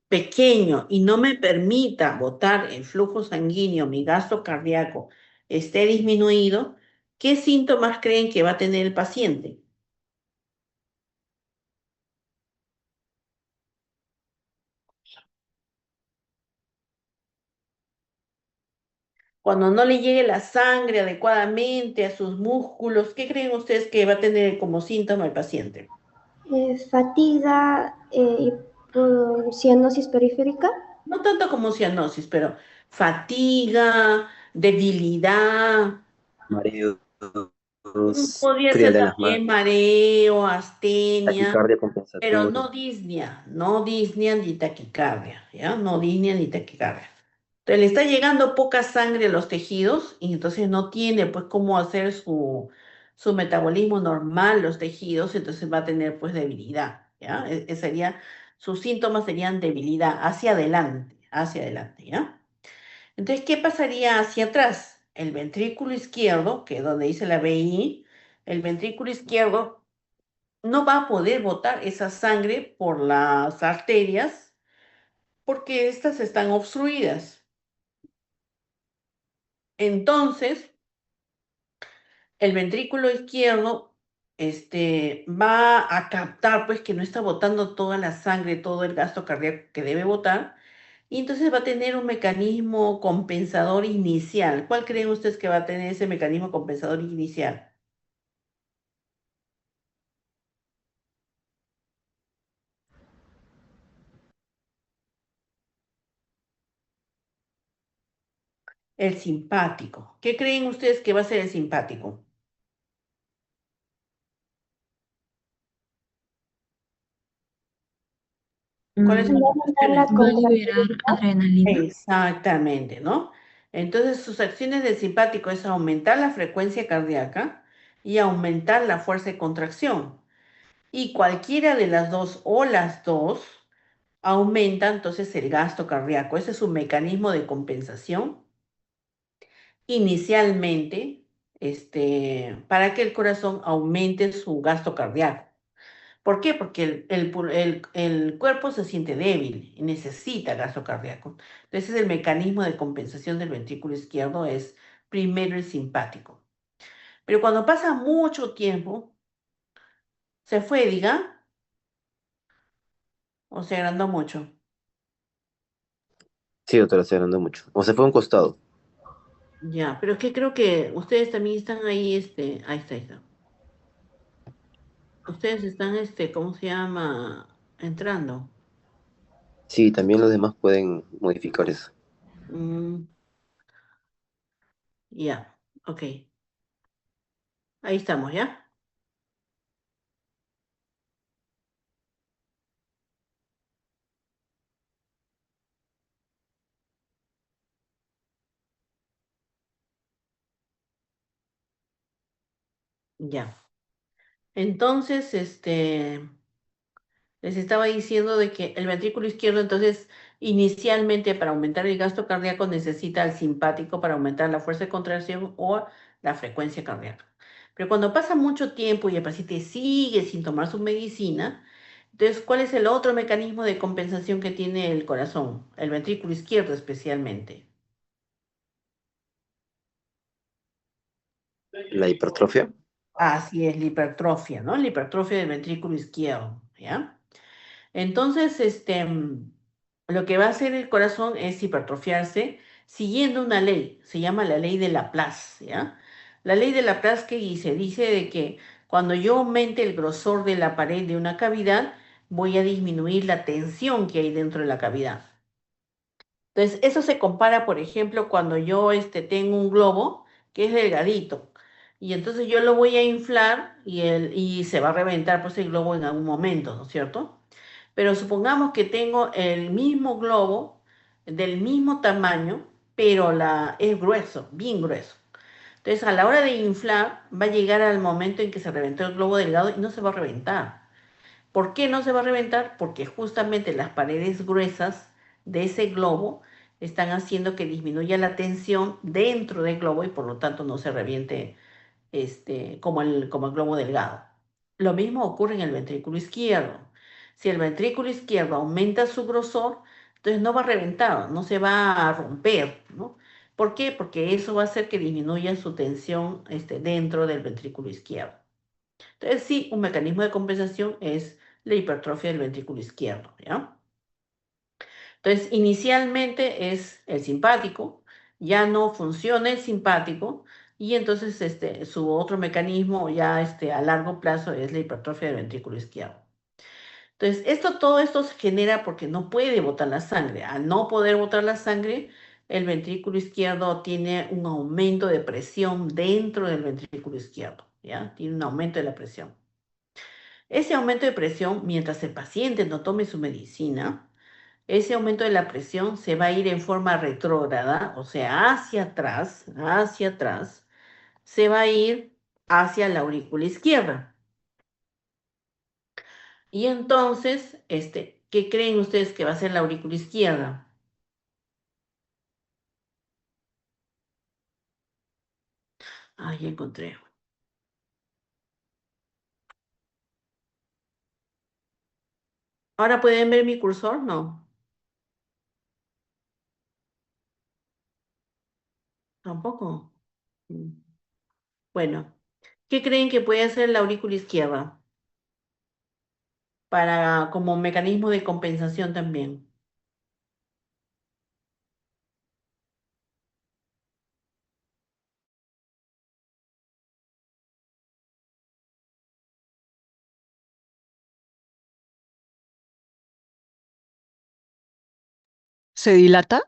pequeño y no me permita botar el flujo sanguíneo, mi gasto cardíaco esté disminuido, ¿qué síntomas creen que va a tener el paciente? Cuando no le llegue la sangre adecuadamente a sus músculos, ¿qué creen ustedes que va a tener como síntoma el paciente? Fatiga, cianosis periférica. No tanto como cianosis, pero fatiga, debilidad, Mareos, podría frío ser de las manos, también mareo, astenia, taquicardia pero compensatoria. no disnea ni taquicardia, ¿ya? No disnea ni taquicardia. Entonces le está llegando poca sangre a los tejidos y entonces no tiene pues cómo hacer su metabolismo normal los tejidos, entonces va a tener pues debilidad, ¿ya? Sus síntomas serían debilidad hacia adelante, ¿ya? Entonces, ¿qué pasaría hacia atrás? El ventrículo izquierdo, que es donde dice la VI, el ventrículo izquierdo no va a poder botar esa sangre por las arterias porque estas están obstruidas. Entonces, el ventrículo izquierdo va a captar pues que no está botando toda la sangre, todo el gasto cardíaco que debe botar, y entonces va a tener un mecanismo compensador inicial. ¿Cuál creen ustedes que va a tener ese mecanismo compensador inicial? El simpático. ¿Qué creen ustedes que va a ser el simpático? ¿Cuáles son Mm, las Aumentar la acciones? Va a liberar contractibilidad. adrenalina. Exactamente, ¿no? Entonces, sus acciones del simpático es aumentar la frecuencia cardíaca y aumentar la fuerza de contracción. Y cualquiera de las dos o las dos aumenta entonces el gasto cardíaco. Ese es un mecanismo de compensación inicialmente, para que el corazón aumente su gasto cardíaco. ¿Por qué? Porque el cuerpo se siente débil y necesita gasto cardíaco. Entonces, el mecanismo de compensación del ventrículo izquierdo es primero el simpático. Pero cuando pasa mucho tiempo, se fue, diga, o se agrandó mucho. Sí, doctora, estoy hablando mucho. O se fue a un costado. Ya, pero es que creo que ustedes también están ahí, ahí está, ahí está. Ustedes están, ¿cómo se llama? Entrando. Sí, también los demás pueden modificar eso. Mm, ya, ok. Ahí estamos, ¿ya? Ya. Entonces, les estaba diciendo de que el ventrículo izquierdo, entonces, inicialmente para aumentar el gasto cardíaco necesita el simpático para aumentar la fuerza de contracción o la frecuencia cardíaca. Pero cuando pasa mucho tiempo y el paciente sigue sin tomar su medicina, entonces, ¿cuál es el otro mecanismo de compensación que tiene el corazón? El ventrículo izquierdo especialmente. La hipertrofia. Así es, la hipertrofia, ¿no? La hipertrofia del ventrículo izquierdo, ¿ya? Entonces, lo que va a hacer el corazón es hipertrofiarse siguiendo una ley, se llama la ley de Laplace, ¿ya? La ley de Laplace que dice de que cuando yo aumente el grosor de la pared de una cavidad, voy a disminuir la tensión que hay dentro de la cavidad. Entonces, eso se compara, por ejemplo, cuando yo tengo un globo que es delgadito y entonces yo lo voy a inflar y se va a reventar pues, el globo en algún momento, ¿no es cierto? Pero supongamos que tengo el mismo globo del mismo tamaño, pero es grueso, bien grueso. Entonces, a la hora de inflar, va a llegar al momento en que se reventó el globo delgado y no se va a reventar. ¿Por qué no se va a reventar? Porque justamente las paredes gruesas de ese globo están haciendo que disminuya la tensión dentro del globo y por lo tanto no se reviente como el globo delgado. Lo mismo ocurre en el ventrículo izquierdo. Si el ventrículo izquierdo aumenta su grosor, entonces no va a reventar, no se va a romper, ¿no? ¿Por qué? Porque eso va a hacer que disminuya su tensión dentro del ventrículo izquierdo. Entonces, sí, un mecanismo de compensación es la hipertrofia del ventrículo izquierdo, ¿ya? Entonces, inicialmente es el simpático, ya no funciona el simpático, y entonces su otro mecanismo ya a largo plazo es la hipertrofia del ventrículo izquierdo. Entonces, todo esto se genera porque no puede botar la sangre. Al no poder botar la sangre, el ventrículo izquierdo tiene un aumento de presión dentro del ventrículo izquierdo, ¿ya? Tiene un aumento de la presión. Ese aumento de presión, mientras el paciente no tome su medicina, ese aumento de la presión se va a ir en forma retrógrada, o sea, hacia atrás, se va a ir hacia la aurícula izquierda. Y entonces, ¿qué creen ustedes que va a ser la aurícula izquierda? Ah, ya encontré. ¿Ahora pueden ver mi cursor? No, tampoco. Mm. Bueno, ¿qué creen que puede hacer la aurícula izquierda? Para, como mecanismo de compensación también. ¿Se dilata?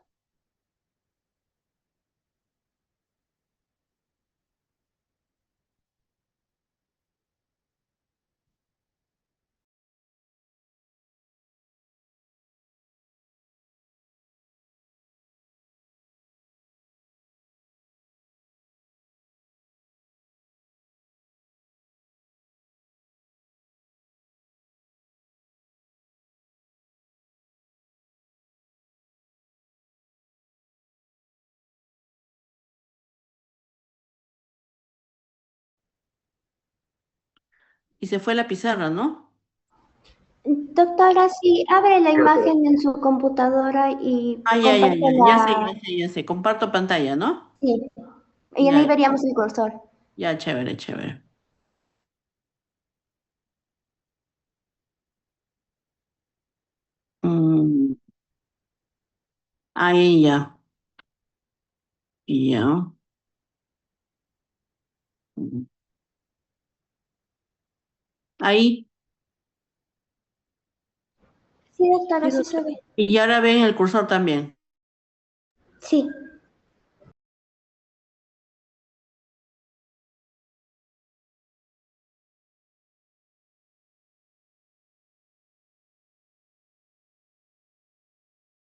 Y se fue la pizarra, ¿no? Doctora, si abre la imagen en su computadora y Ah, comparte ya sé, la... ya sé. Comparto pantalla, ¿no? Sí, y ahí Ya, veríamos el cursor. ya, chévere, chévere. Mm, ahí ya, ya. Mm. Ahí. Sí, doctora, sí se ve. Y ahora ven el cursor también. Sí.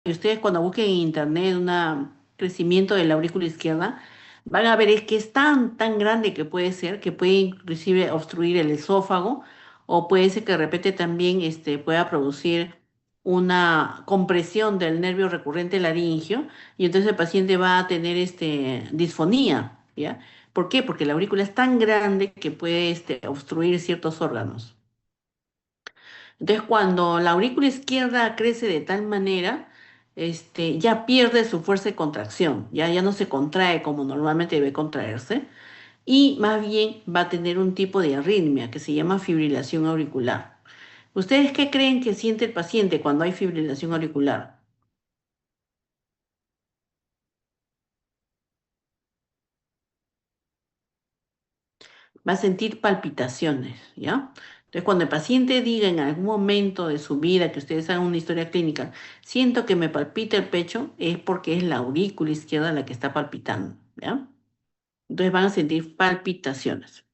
Y ustedes cuando busquen en internet un crecimiento de la aurícula izquierda, van a ver es que es tan grande que puede ser, que puede inclusive obstruir el esófago, o puede ser que de repente también pueda producir una compresión del nervio recurrente laringio, y entonces el paciente va a tener disfonía, ¿ya? ¿Por qué? Porque la aurícula es tan grande que puede obstruir ciertos órganos. Entonces, cuando la aurícula izquierda crece de tal manera, ya pierde su fuerza de contracción, ya no se contrae como normalmente debe contraerse, y más bien va a tener un tipo de arritmia que se llama fibrilación auricular. ¿Ustedes qué creen que siente el paciente cuando hay fibrilación auricular? Va a sentir palpitaciones, ¿ya? Entonces, cuando el paciente diga en algún momento de su vida que ustedes hagan una historia clínica, siento que me palpita el pecho, es porque es la aurícula izquierda la que está palpitando, ¿ya? Entonces van a sentir palpitaciones.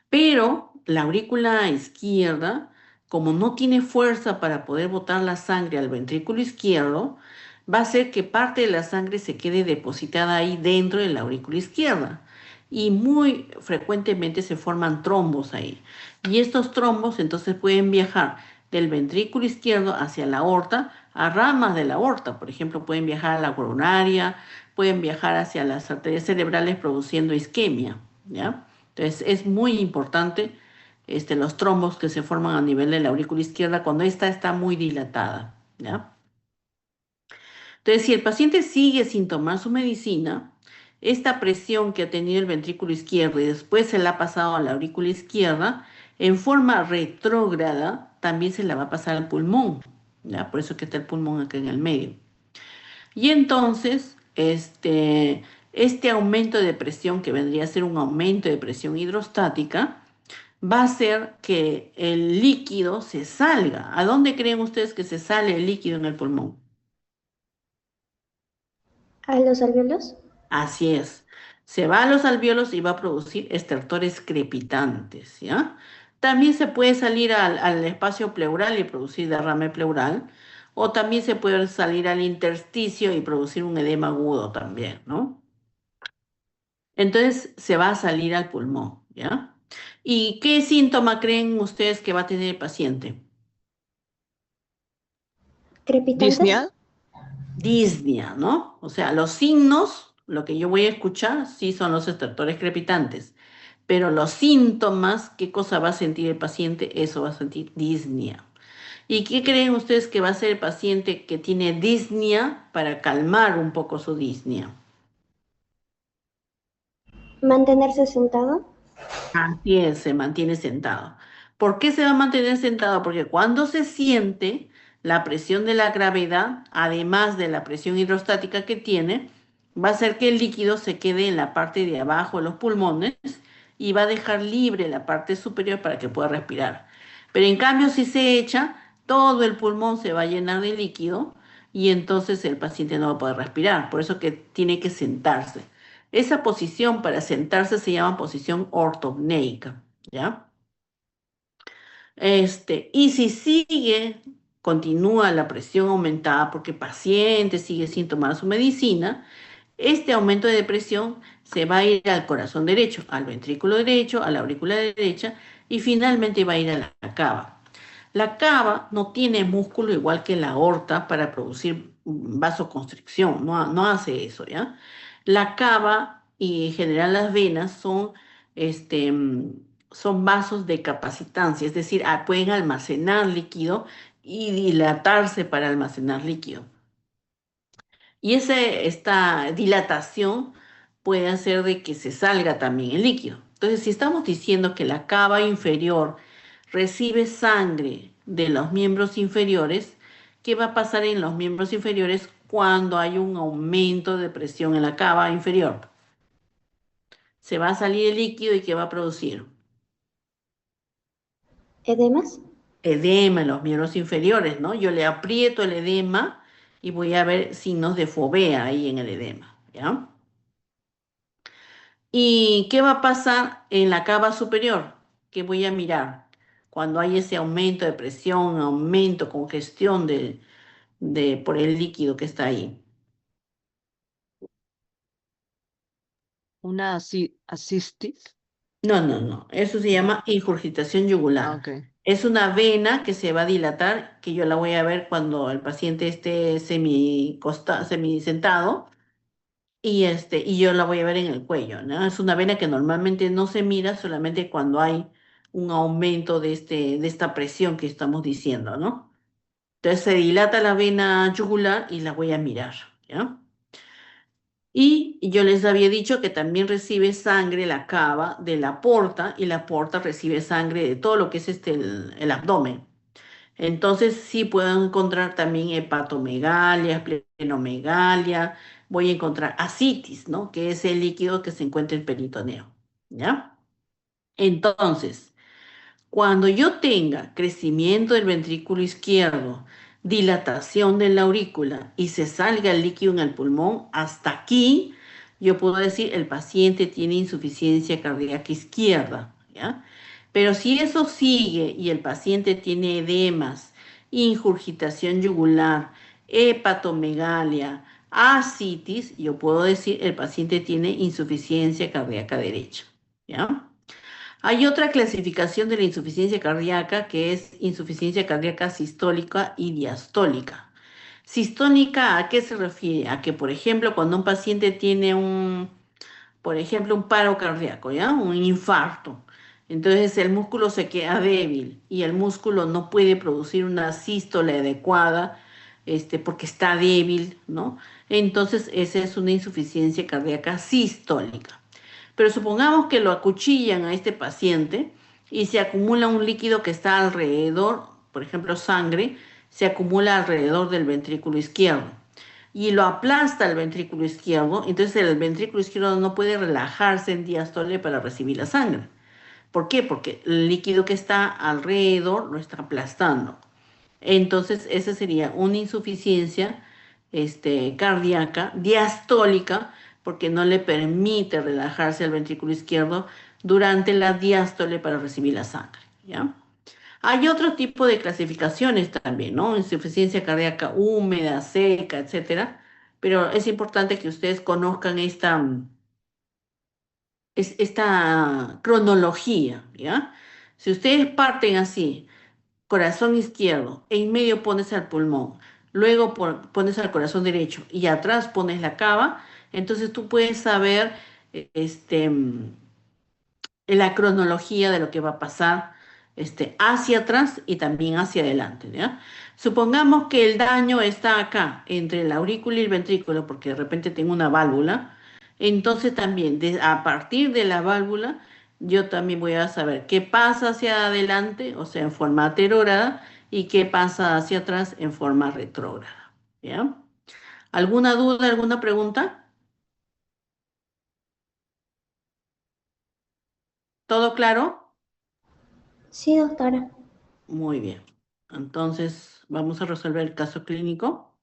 Pero la aurícula izquierda, como no tiene fuerza para poder botar la sangre al ventrículo izquierdo, va a hacer que parte de la sangre se quede depositada ahí dentro de la aurícula izquierda. Y muy frecuentemente se forman trombos ahí. Y estos trombos entonces pueden viajar del ventrículo izquierdo hacia la aorta, a ramas de la aorta. Por ejemplo, pueden viajar a la coronaria, pueden viajar hacia las arterias cerebrales produciendo isquemia, ¿ya? Entonces es muy importante los trombos que se forman a nivel de la aurícula izquierda cuando esta está muy dilatada, ¿ya? Entonces, si el paciente sigue sin tomar su medicina, esta presión que ha tenido el ventrículo izquierdo y después se la ha pasado a la aurícula izquierda, en forma retrógrada, también se la va a pasar al pulmón, ¿ya? Por eso que está el pulmón acá en el medio. Y entonces, este aumento de presión, que vendría a ser un aumento de presión hidrostática, va a hacer que el líquido se salga. ¿A dónde creen ustedes que se sale el líquido en el pulmón? ¿A los alvéolos? Así es. Se va a los alvéolos y va a producir estertores crepitantes, ¿ya? También se puede salir al espacio pleural y producir derrame pleural, o también se puede salir al intersticio y producir un edema agudo también, ¿no? Entonces se va a salir al pulmón, ¿ya? ¿Y qué síntoma creen ustedes que va a tener el paciente? ¿Crepitantes? Disnea. Disnea, ¿no? O sea, los signos, lo que yo voy a escuchar, sí son los estertores crepitantes, pero los síntomas, ¿qué cosa va a sentir el paciente? Eso va a sentir disnea. ¿Y qué creen ustedes que va a hacer el paciente que tiene disnea para calmar un poco su disnea? ¿Mantenerse sentado? Así es, se mantiene sentado. ¿Por qué se va a mantener sentado? Porque cuando se siente la presión de la gravedad, además de la presión hidrostática que tiene, va a hacer que el líquido se quede en la parte de abajo de los pulmones y va a dejar libre la parte superior para que pueda respirar. Pero en cambio, si se echa, todo el pulmón se va a llenar de líquido y entonces el paciente no va a poder respirar. Por eso que tiene que sentarse. Esa posición para sentarse se llama posición ortopneica, ¿ya? Y si continúa la presión aumentada porque el paciente sigue sin tomar su medicina, este aumento de presión se va a ir al corazón derecho, al ventrículo derecho, a la aurícula derecha y finalmente va a ir a la cava. La cava no tiene músculo igual que la aorta para producir vasoconstricción, no hace eso, ¿ya? La cava y en general las venas son vasos de capacitancia, es decir, pueden almacenar líquido y dilatarse para almacenar líquido. Y esta dilatación puede hacer de que se salga también el líquido. Entonces, si estamos diciendo que la cava inferior recibe sangre de los miembros inferiores, ¿qué va a pasar en los miembros inferiores cuando hay un aumento de presión en la cava inferior? Se va a salir el líquido y ¿qué va a producir? ¿Edemas? Edema en los miembros inferiores, ¿no? Yo le aprieto el edema y voy a ver signos de fovea ahí en el edema, ¿ya? ¿Y qué va a pasar en la cava superior? ¿Qué voy a mirar? Cuando hay ese aumento de presión, aumento, congestión por el líquido que está ahí. Una asistis. No. Eso se llama ingurgitación yugular. Ok. Es una vena que se va a dilatar, que yo la voy a ver cuando el paciente esté semi-sentado y yo la voy a ver en el cuello, ¿no? Es una vena que normalmente no se mira solamente cuando hay un aumento de esta presión que estamos diciendo, ¿no? Entonces se dilata la vena yugular y la voy a mirar, ¿ya? Y yo les había dicho que también recibe sangre la cava de la porta y la porta recibe sangre de todo lo que es el abdomen. Entonces sí puedo encontrar también hepatomegalia, splenomegalia, voy a encontrar ascitis, ¿no? Que es el líquido que se encuentra en el peritoneo, ¿ya? Entonces, cuando yo tenga crecimiento del ventrículo izquierdo, dilatación de la aurícula y se salga el líquido en el pulmón, hasta aquí yo puedo decir el paciente tiene insuficiencia cardíaca izquierda, ¿ya? Pero si eso sigue y el paciente tiene edemas, ingurgitación yugular, hepatomegalia, ascitis, yo puedo decir el paciente tiene insuficiencia cardíaca derecha, ¿ya? Hay otra clasificación de la insuficiencia cardíaca que es insuficiencia cardíaca sistólica y diastólica. Sistólica, ¿a qué se refiere? A que, por ejemplo, cuando un paciente tiene por ejemplo, un paro cardíaco, ¿ya? Un infarto. Entonces el músculo se queda débil y el músculo no puede producir una sístole adecuada, porque está débil, ¿no? Entonces esa es una insuficiencia cardíaca sistólica. Pero supongamos que lo acuchillan a este paciente y se acumula un líquido que está alrededor, por ejemplo, sangre, se acumula alrededor del ventrículo izquierdo y lo aplasta el ventrículo izquierdo, entonces el ventrículo izquierdo no puede relajarse en diástole para recibir la sangre. ¿Por qué? Porque el líquido que está alrededor lo está aplastando. Entonces, esa sería una insuficiencia cardíaca diastólica, porque no le permite relajarse al ventrículo izquierdo durante la diástole para recibir la sangre, ¿ya? Hay otro tipo de clasificaciones también, ¿no? Insuficiencia cardíaca húmeda, seca, etcétera. Pero es importante que ustedes conozcan esta cronología, ¿ya? Si ustedes parten así, corazón izquierdo, en medio pones al pulmón, luego pones al corazón derecho y atrás pones la cava, entonces tú puedes saber la cronología de lo que va a pasar hacia atrás y también hacia adelante, ¿ya? Supongamos que el daño está acá, entre la aurícula y el ventrículo, porque de repente tengo una válvula, entonces también a partir de la válvula yo también voy a saber qué pasa hacia adelante, o sea, en forma anterógrada, y qué pasa hacia atrás en forma retrógrada, ¿ya? ¿Alguna duda, alguna pregunta? ¿Todo claro? Sí, doctora. Muy bien. Entonces, vamos a resolver el caso clínico.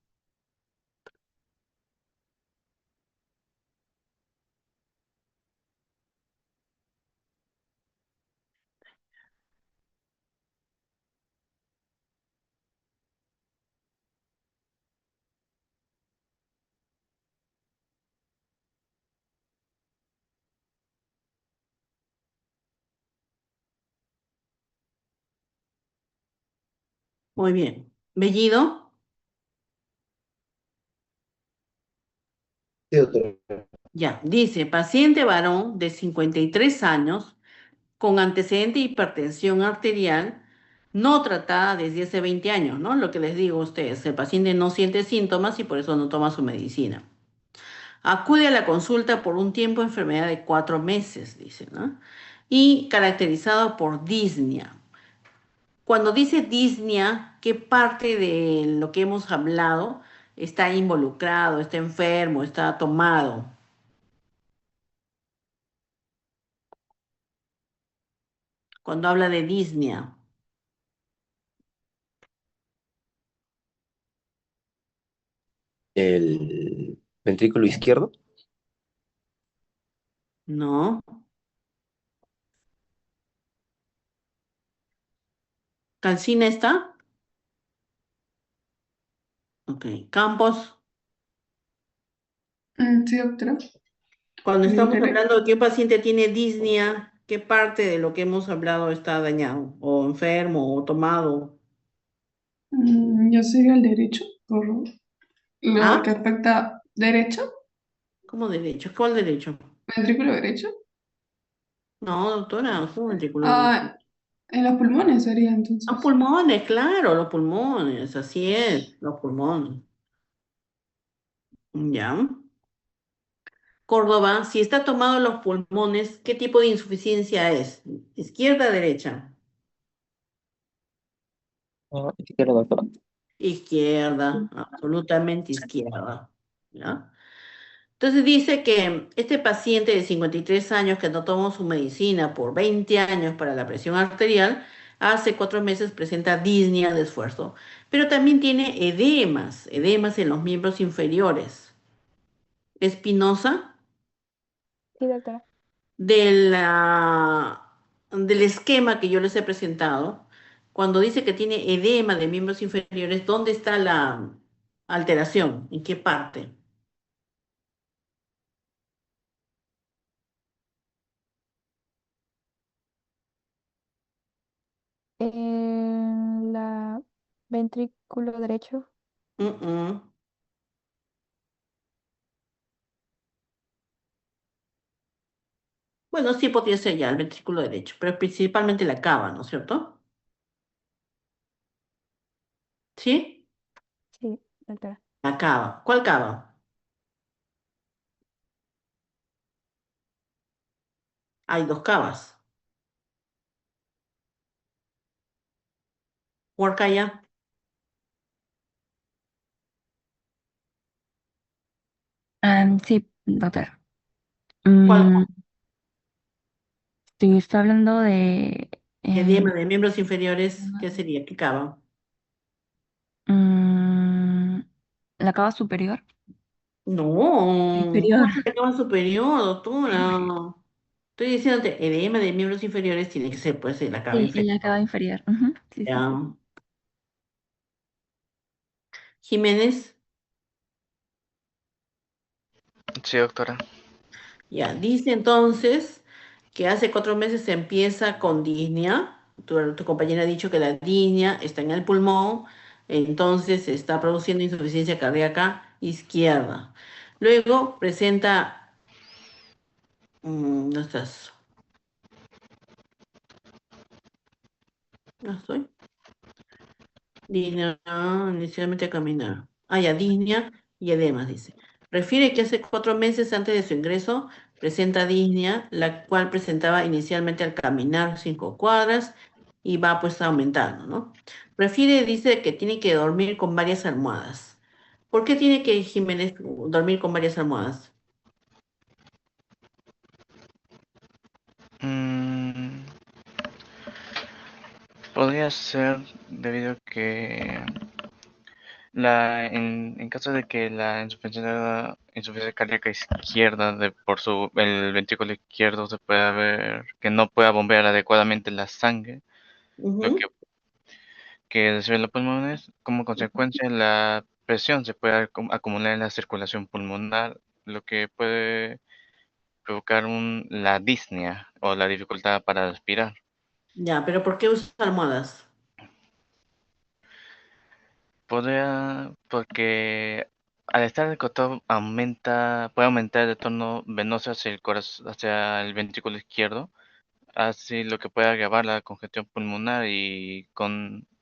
Muy bien. Bellido, Sí, doctora. ya. Dice, paciente varón de 53 años con antecedente de hipertensión arterial no tratada desde hace 20 años, ¿no? Lo que les digo a ustedes, el paciente no siente síntomas y por eso no toma su medicina. Acude a la consulta por un tiempo de enfermedad de 4 meses, dice, ¿no? Y caracterizado por disnea. Cuando dice disnea, ¿qué parte de lo que hemos hablado está involucrado, está enfermo, está tomado? Cuando habla de disnea, El ventrículo izquierdo. ¿no? ¿Calcina está? Ok. Campos, Sí, doctora. cuando ¿Me estamos enteré? hablando de que un paciente tiene disnea, ¿qué parte de lo que hemos hablado está dañado? ¿O enfermo, o tomado? Yo sería el derecho, por lo ¿Ah? que afecta derecho, ¿Cómo derecho? ¿Cuál derecho? ventrículo derecho. No, doctora, ¿cómo ventricular derecho? Ah, en los pulmones sería Los entonces. pulmones, claro, los pulmones, así es, los pulmones. Ya. Córdoba, si está tomado los pulmones, ¿qué tipo de insuficiencia es? ¿Izquierda o derecha? Izquierdo, doctora. Izquierda, absolutamente izquierda. ¿Ya? Entonces dice que este paciente de 53 años que no tomó su medicina por 20 años para la presión arterial, hace 4 meses presenta disnea de esfuerzo, pero también tiene edemas en los miembros inferiores. Espinosa, Sí, doctora. de del esquema que yo les he presentado, cuando dice que tiene edema de miembros inferiores, ¿dónde está la alteración? ¿En qué parte? En la ventrículo derecho. Mm, mm. Bueno, sí podría ser ya el ventrículo derecho, pero principalmente la cava, ¿no es cierto? ¿Sí? Sí, doctora. La cava. ¿Cuál cava? Hay dos cavas. Huarcaya, Sí, doctor. ¿cuál? Si está hablando de Edema de miembros inferiores, ¿qué sería? ¿Qué cava? mm, la cava superior. No, Inferior. ¿cómo es la cava superior, doctora? Estoy diciéndote, edema de miembros inferiores tiene que ser, pues, la cava Sí, en la inferior. cava inferior. Ujú, sí, sí, sí. Ya. Jiménez, Sí, doctora. ya. Dice entonces que hace 4 meses se empieza con disnea. Tu compañera ha dicho que la disnea está en el pulmón, entonces se está produciendo insuficiencia cardíaca izquierda. Luego presenta, no estás, no estoy. Disnea, inicialmente a caminar. Ah, ya, disnea y edemas, dice. Refiere que hace 4 meses antes de su ingreso presenta disnea, la cual presentaba inicialmente al caminar 5 cuadras y va pues aumentando, ¿no? Refiere, dice que tiene que dormir con varias almohadas. ¿Por qué tiene que Jiménez dormir con varias almohadas? Mm, podría ser debido a que en caso de que la insuficiencia cardíaca izquierda el ventrículo izquierdo se pueda ver que no pueda bombear adecuadamente la sangre, lo Ujú. que recibe los pulmones, como consecuencia la presión se puede acumular en la circulación pulmonar, lo que puede provocar la disnea o la dificultad para respirar. Ya, pero ¿por qué usa almohadas? Porque al estar el costado puede aumentar el tono venoso hacia el corazón, hacia el ventrículo izquierdo, así lo que puede agravar la congestión pulmonar y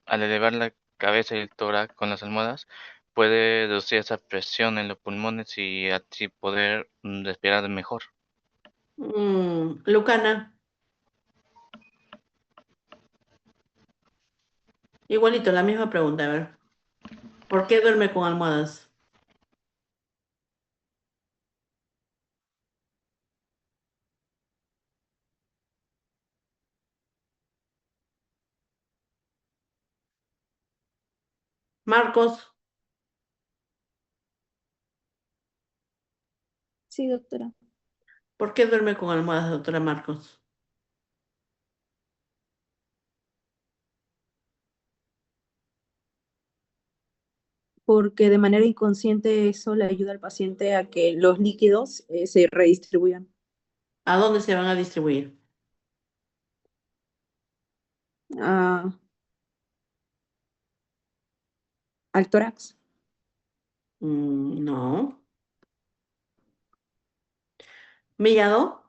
al elevar la cabeza y el tórax con las almohadas, puede reducir esa presión en los pulmones y así poder respirar mejor. Lucana, igualito, la misma pregunta, a ver. ¿Por qué duerme con almohadas? Marcos, Sí, doctora. ¿por qué duerme con almohadas, doctora Marcos? Porque de manera inconsciente eso le ayuda al paciente a que los líquidos se redistribuyan ¿A dónde se van a distribuir? ah, al tórax. No. ¿Mellado?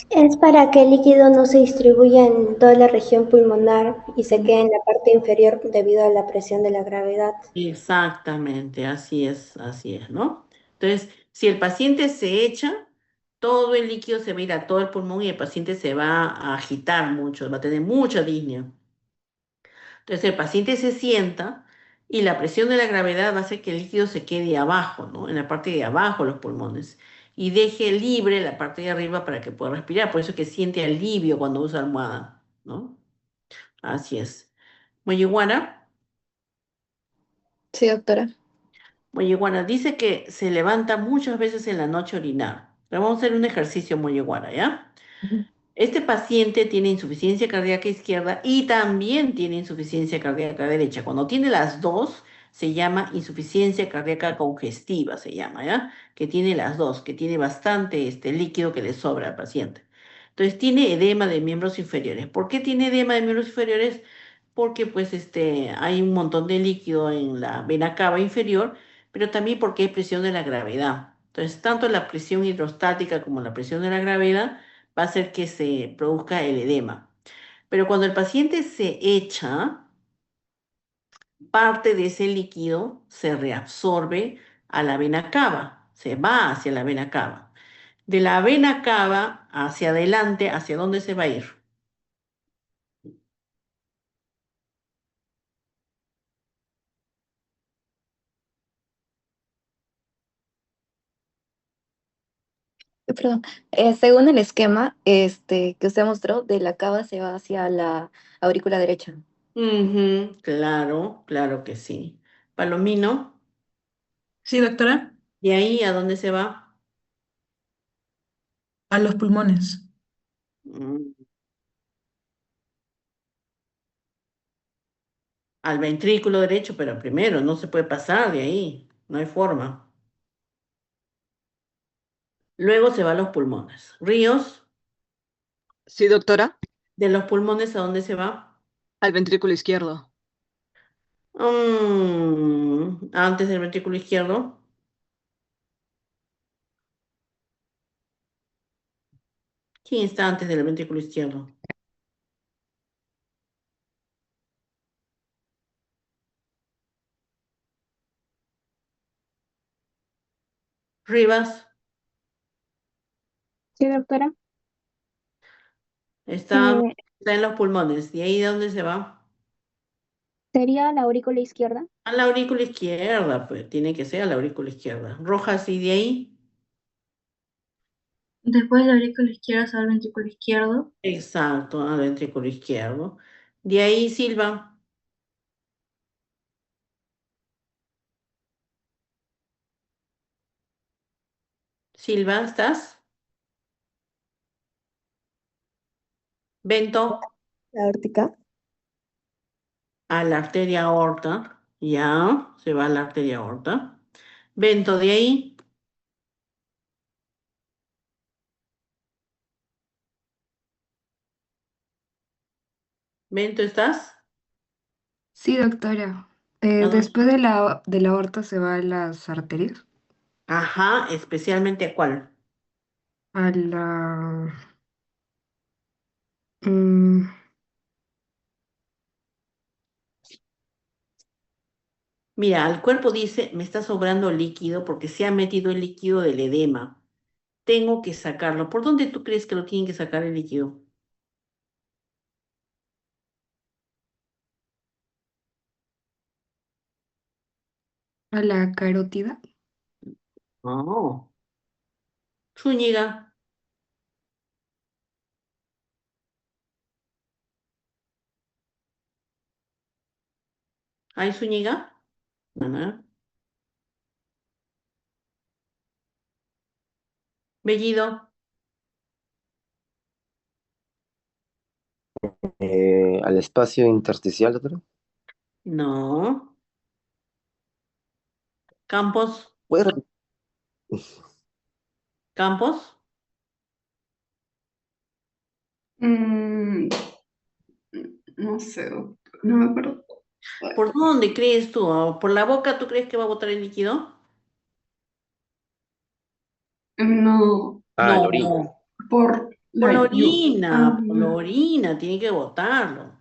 Es para que el líquido no se distribuya en toda la región pulmonar y se quede en la parte inferior debido a la presión de la gravedad. Exactamente, así es, ¿no? Entonces, si el paciente se echa, todo el líquido se va a ir a todo el pulmón y el paciente se va a agitar mucho, va a tener mucha disnea. Entonces, el paciente se sienta y la presión de la gravedad va a hacer que el líquido se quede abajo, ¿no? En la parte de abajo, los pulmones, y deje libre la parte de arriba para que pueda respirar. Por eso es que siente alivio cuando usa almohada, ¿no? Así es. Moyiguana. Sí, doctora. Moyiguana dice que se levanta muchas veces en la noche a orinar. Le vamos a hacer un ejercicio, Moyiguana, ¿ya? Ujú. Este paciente tiene insuficiencia cardíaca izquierda y también tiene insuficiencia cardíaca derecha. Cuando tiene las dos, se llama insuficiencia cardíaca congestiva, se llama, ¿ya? Que tiene las dos, que tiene bastante líquido que le sobra al paciente. Entonces, tiene edema de miembros inferiores. ¿Por qué tiene edema de miembros inferiores? Porque pues hay un montón de líquido en la vena cava inferior, pero también porque hay presión de la gravedad. Entonces, tanto la presión hidrostática como la presión de la gravedad va a hacer que se produzca el edema. Pero cuando el paciente se echa, parte de ese líquido se reabsorbe a la vena cava, se va hacia la vena cava. De la vena cava hacia adelante, ¿hacia dónde se va a ir? Perdón. Según el esquema que usted mostró, de la cava se va hacia la aurícula derecha. Ujú, claro, claro que sí. Palomino, Sí, doctora. ¿de ahí a dónde se va? A los pulmones. Mm, al ventrículo derecho, pero primero, no se puede pasar de ahí, no hay forma. Luego se va a los pulmones. Ríos, Sí, doctora. de los pulmones, ¿a dónde se va? Al ventrículo izquierdo. Antes del ventrículo izquierdo. ¿Quién está antes del ventrículo izquierdo? Rivas, Sí, doctora. está, Eh, está en los pulmones. ¿De ahí de dónde se va? ¿Sería la aurícula izquierda? A la aurícula izquierda, pues tiene que ser a la aurícula izquierda. Rojas, y de ahí. Después de la aurícula izquierda se va al ventrículo izquierdo. Exacto, al ventrículo izquierdo. De ahí, Silva. Silva, ¿estás? Bento, La aórtica. a la arteria aorta. Ya, se va a la arteria aorta. Bento, de ahí. Bento, ¿estás? Sí, doctora. ¿A dónde? Después de la aorta se va a las arterias, Ajá, especialmente a cuál. a la... mm, Mira, el cuerpo dice, me está sobrando líquido porque se ha metido el líquido del edema. Tengo que sacarlo. ¿Por dónde tú crees que lo tienen que sacar el líquido? a la carótida. No. Zúñiga. ¿Hay Zúñiga? Ajá. Bellido. Al espacio intersticial, doctora. No. Campos. ¿Puede repetir? Campos. Mm, no sé, no me acuerdo. ¿Por dónde crees tú? ¿Por la boca tú crees que va a botar el líquido? No, Ah, la orina. No. por Por la la yu. orina, por la orina, tiene que botarlo.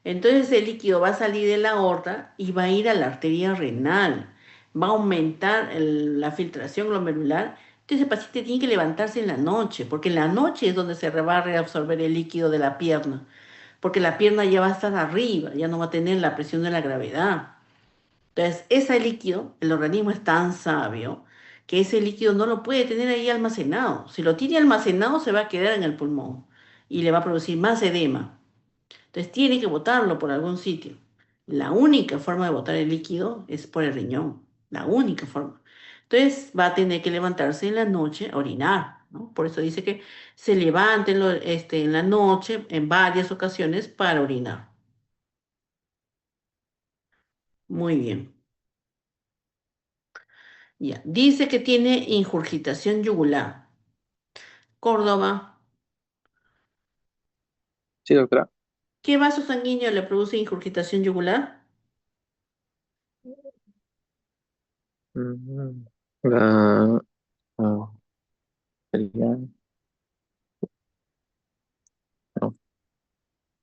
Entonces el líquido va a salir de la aorta y va a ir a la arteria renal. Va a aumentar la filtración glomerular. Entonces el paciente tiene que levantarse en la noche, porque en la noche es donde se va a reabsorber el líquido de la pierna, porque la pierna ya va a estar arriba, ya no va a tener la presión de la gravedad. Entonces, ese líquido, el organismo es tan sabio que ese líquido no lo puede tener ahí almacenado. Si lo tiene almacenado, se va a quedar en el pulmón y le va a producir más edema. Entonces, tiene que botarlo por algún sitio. La única forma de botar el líquido es por el riñón. La única forma. Entonces, va a tener que levantarse en la noche a orinar, ¿no? Por eso dice que se levante en la noche en varias ocasiones para orinar. Muy bien. Ya. Dice que tiene ingurgitación yugular. Córdoba. Sí, doctora. ¿Qué vaso sanguíneo le produce ingurgitación yugular? Mm, La, ah, sería- no,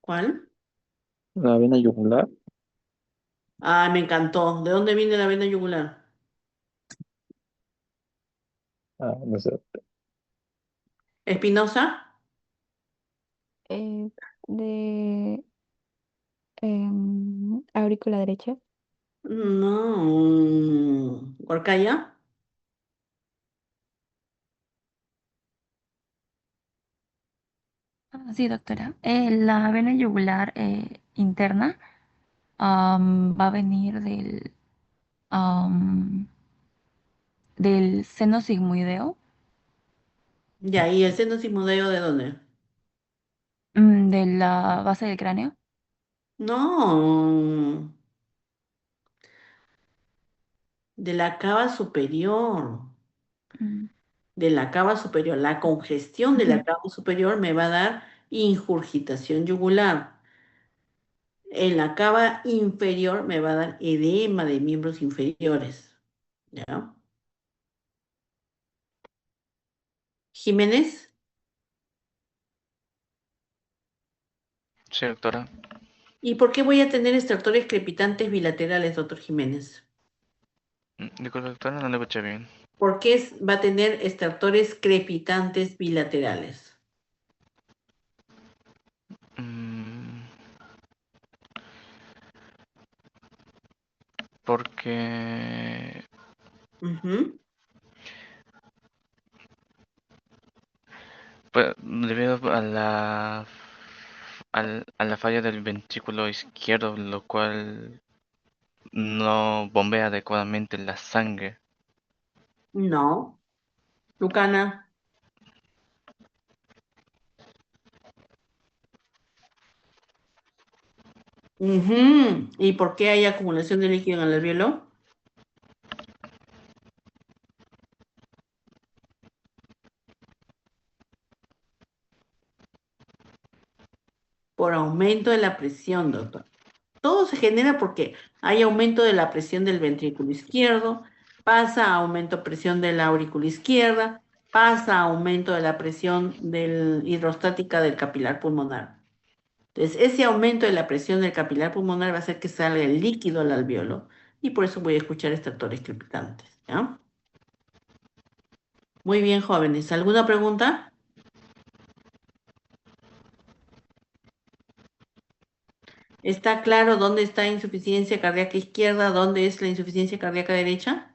¿Cuál? la vena yugular. Ah, me encantó. ¿De dónde viene la vena yugular? Ah, no sé. ¿Espinosa? Eh, de aurícula derecha. No. ¿Huarcaya? Sí, doctora. La vena yugular interna va a venir am, del seno sigmoideo, Ya, ¿y el seno sigmoideo de dónde? de la base del cráneo. No. De la cava superior. De la cava superior. La congestión de la cava superior me va a dar ingurgitación yugular. En la cava inferior me va a dar edema de miembros inferiores. ¿Ya? Jiménez. Sí, doctora. ¿Y por qué voy a tener extractores crepitantes bilaterales, doctor Jiménez? Disculpe, doctora, no le escuché bien. ¿Por qué va a tener extractores crepitantes bilaterales? Porque pues, debido a la falla del ventrículo izquierdo, lo cual no bombea adecuadamente la sangre. No. Lucana. ¿Y por qué hay acumulación de líquido en el alvéolo? Por aumento de la presión, doctor. Todo se genera porque hay aumento de la presión del ventrículo izquierdo, pasa a aumento de presión de la aurícula izquierda, pasa a aumento de la presión hidrostática del capilar pulmonar. Entonces, ese aumento de la presión del capilar pulmonar va a hacer que salga el líquido al alvéolo y por eso voy a escuchar extractores crepitantes, ¿ya? Muy bien, jóvenes. ¿Alguna pregunta? ¿Está claro dónde está insuficiencia cardíaca izquierda, dónde es la insuficiencia cardíaca derecha?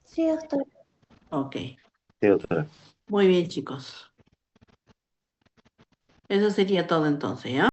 Sí, doctor. Ok. Sí, doctora. Muy bien, chicos. Eso sería todo entonces, ¿ya?